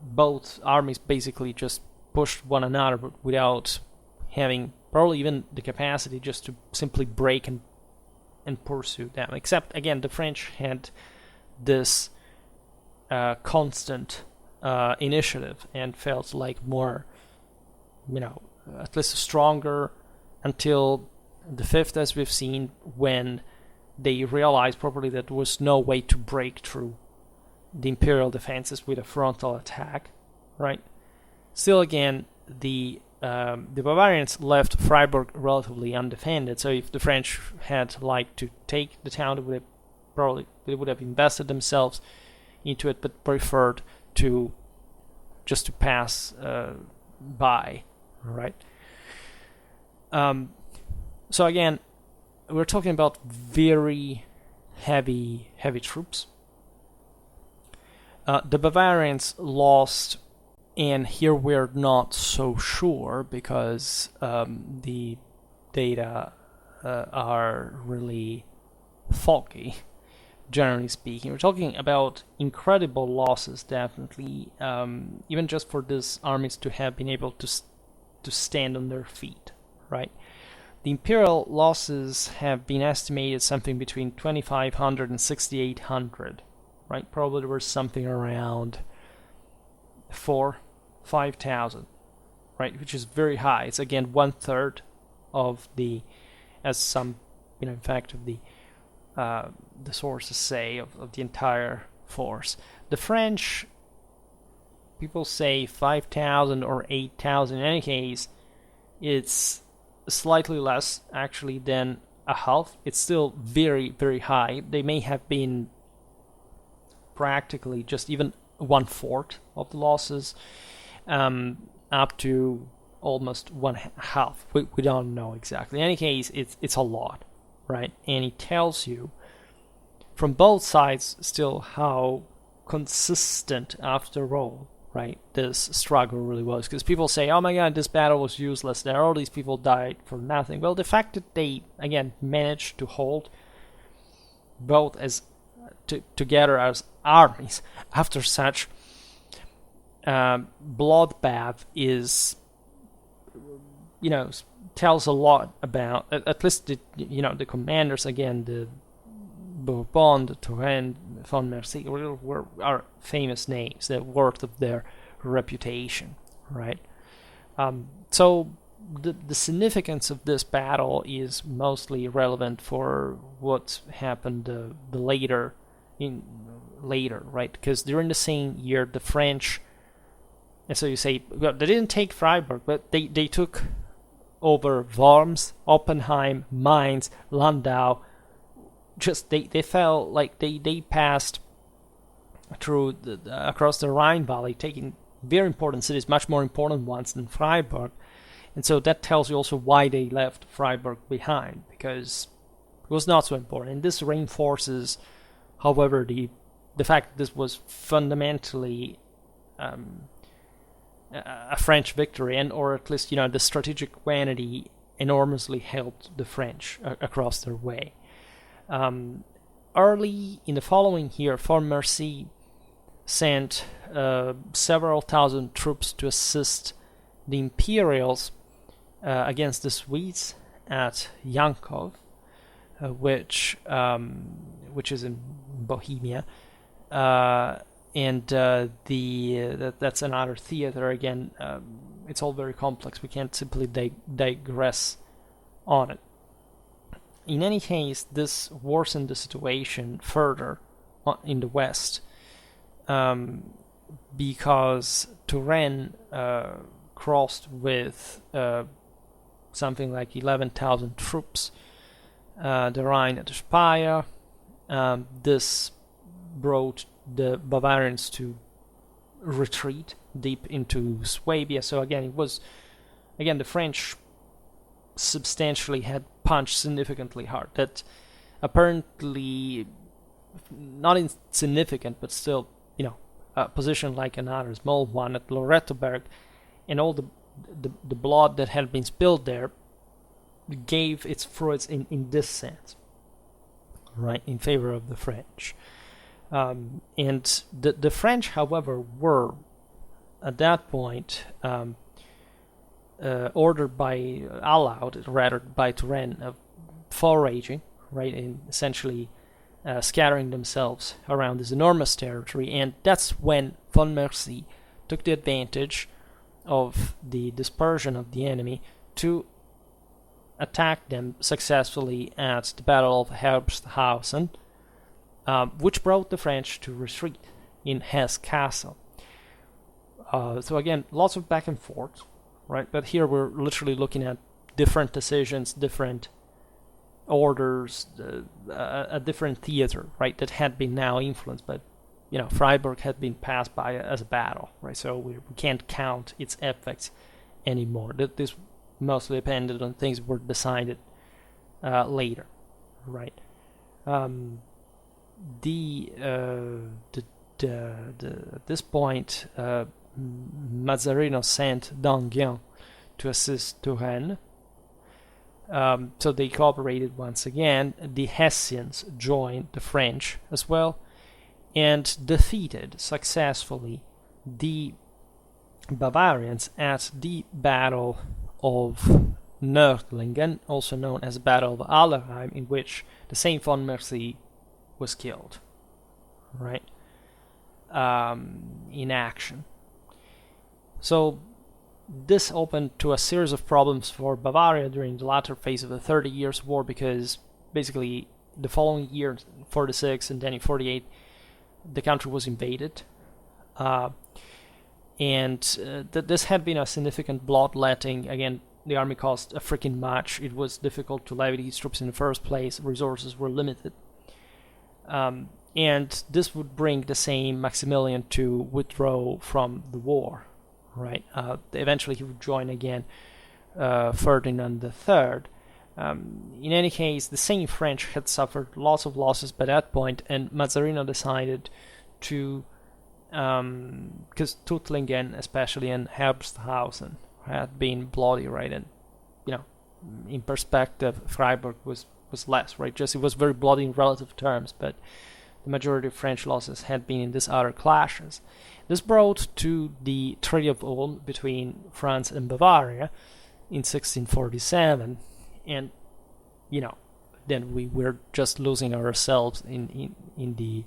both armies basically just pushed one another, but without having probably even the capacity just to simply break and pursue them. Except, again, the French had this constant initiative and felt like more, at least stronger until the 5th, as we've seen, when they realized probably that there was no way to break through the Imperial defenses with a frontal attack, right? Still, again, the Bavarians left Freiburg relatively undefended, so if the French had liked to take the town, they would have invested themselves into it, but preferred to pass by, right? So again, we're talking about very heavy troops. The Bavarians lost, and here we're not so sure because the data are really foggy, generally speaking. We're talking about incredible losses, definitely, even just for these armies to have been able to stand on their feet, right? The imperial losses have been estimated something between 2,500 and 6,800, right? Probably there was something around 5,000, right? Which is very high. It's again 1/3 of the, as some, in fact, of the sources say, of the entire force. The French, people say 5,000 or 8,000. In any case, it's slightly less actually than a half. It's still very, very high. They may have been practically just even 1/4 of the losses, up to almost 1/2. We don't know exactly. In any case, it's a lot, right? And it tells you from both sides still how consistent, after all, right, this struggle really was. Because people say, oh my god, this battle was useless, there all these people died for nothing. Well, the fact that they again managed to hold both as together as armies after such bloodbath is, tells a lot about, at least the commanders, again, the Bourbon, the Turenne, von Mercy are famous names, they're worth of their reputation, right? So the significance of this battle is mostly relevant for what happened later, right? Because during the same year, the French, and so you say, well, they didn't take Freiburg, but they took over Worms, Oppenheim, Mainz, Landau. Just they felt like they passed through across the Rhine Valley, taking very important cities, much more important ones than Freiburg. And so that tells you also why they left Freiburg behind, because it was not so important. And this reinforces, however, the fact that this was fundamentally a French victory, and or at least the strategic vanity enormously helped the French across their way. Early in the following year, von Mercy sent several thousand troops to assist the Imperials against the Swedes at Yankov, which is in Bohemia, and that's another theater. Again, it's all very complex. We can't simply digress on it. In any case, this worsened the situation further in the west, because Turenne crossed with something like 11,000 troops the Rhine at Speyer. This brought the Bavarians to retreat deep into Swabia. So again, the French substantially had punched significantly hard. That apparently not insignificant, but still, a position like another small one at Lorettoberg, and all the blood that had been spilled there gave its fruits in this sense, right, in favor of the French. And the French, however, were at that point allowed by Turenne of foraging, right, and essentially scattering themselves around this enormous territory. And that's when von Mercy took the advantage of the dispersion of the enemy to attack them successfully at the Battle of Herbsthausen, which brought the French to retreat in Hesse Castle. So again, lots of back and forth, right? But here we're literally looking at different decisions, different orders, a different theater, right, that had been now influenced, but Freiburg had been passed by as a battle, right? So we can't count its effects anymore. This mostly depended on things that were decided later. right? Um, at this point, Mazzarino sent Danguin to assist Turenne. So they cooperated once again. The Hessians joined the French as well and defeated successfully the Bavarians at the Battle of Nördlingen, also known as the Battle of Allerheim, in which the Saint von Mercy was killed, right? In action. So this opened to a series of problems for Bavaria during the latter phase of the 30 Years' War, because basically the following year, 46 and then in 48, the country was invaded. This had been a significant bloodletting. Again, the army cost a freaking much. It was difficult to levy these troops in the first place. Resources were limited. And this would bring the same Maximilian to withdraw from the war, right? Eventually he would join again Ferdinand III. In any case, the same French had suffered lots of losses by that point, and Mazzarino decided to, because Tuttlingen especially and Herbsthausen had been bloody, right? And, in perspective, Freiburg was less, right? Just it was very bloody in relative terms, but the majority of French losses had been in these other clashes. This brought to the Treaty of Ulm between France and Bavaria in 1647, and then we were just losing ourselves in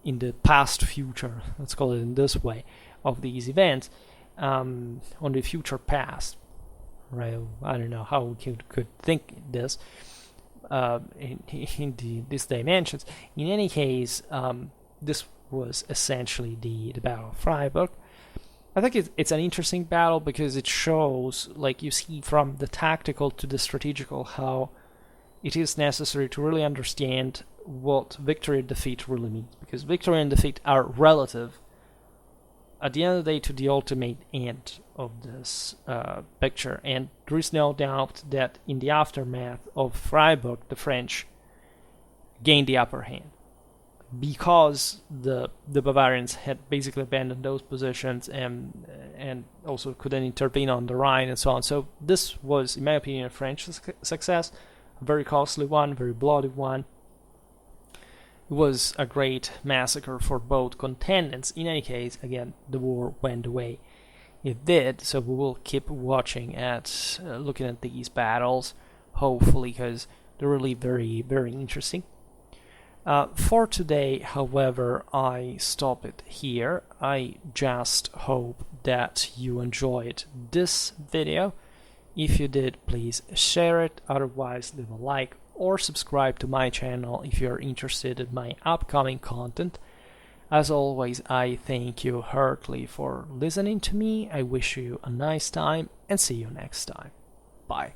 the past future, let's call it in this way, of these events, on the future past, right? I don't know how we could think this in these dimensions. In any case, this was essentially the Battle of Freiburg. I think it's an interesting battle because it shows, like you see from the tactical to the strategical, how it is necessary to really understand what victory and defeat really means, because victory and defeat are relative at the end of the day to the ultimate end of this picture. And there is no doubt that in the aftermath of Freiburg, the French gained the upper hand, because the Bavarians had basically abandoned those positions and also couldn't intervene on the Rhine and so on. So this was, in my opinion, a French success, a very costly one, very bloody one. It was a great massacre for both contenders. In any case, again, the war went the way it did, so we will keep watching looking at these battles, hopefully, because they're really very, very interesting. For today, however, I stop it here. I just hope that you enjoyed this video. If you did, please share it. Otherwise, leave a like or subscribe to my channel if you're interested in my upcoming content. As always, I thank you heartily for listening to me. I wish you a nice time and see you next time. Bye.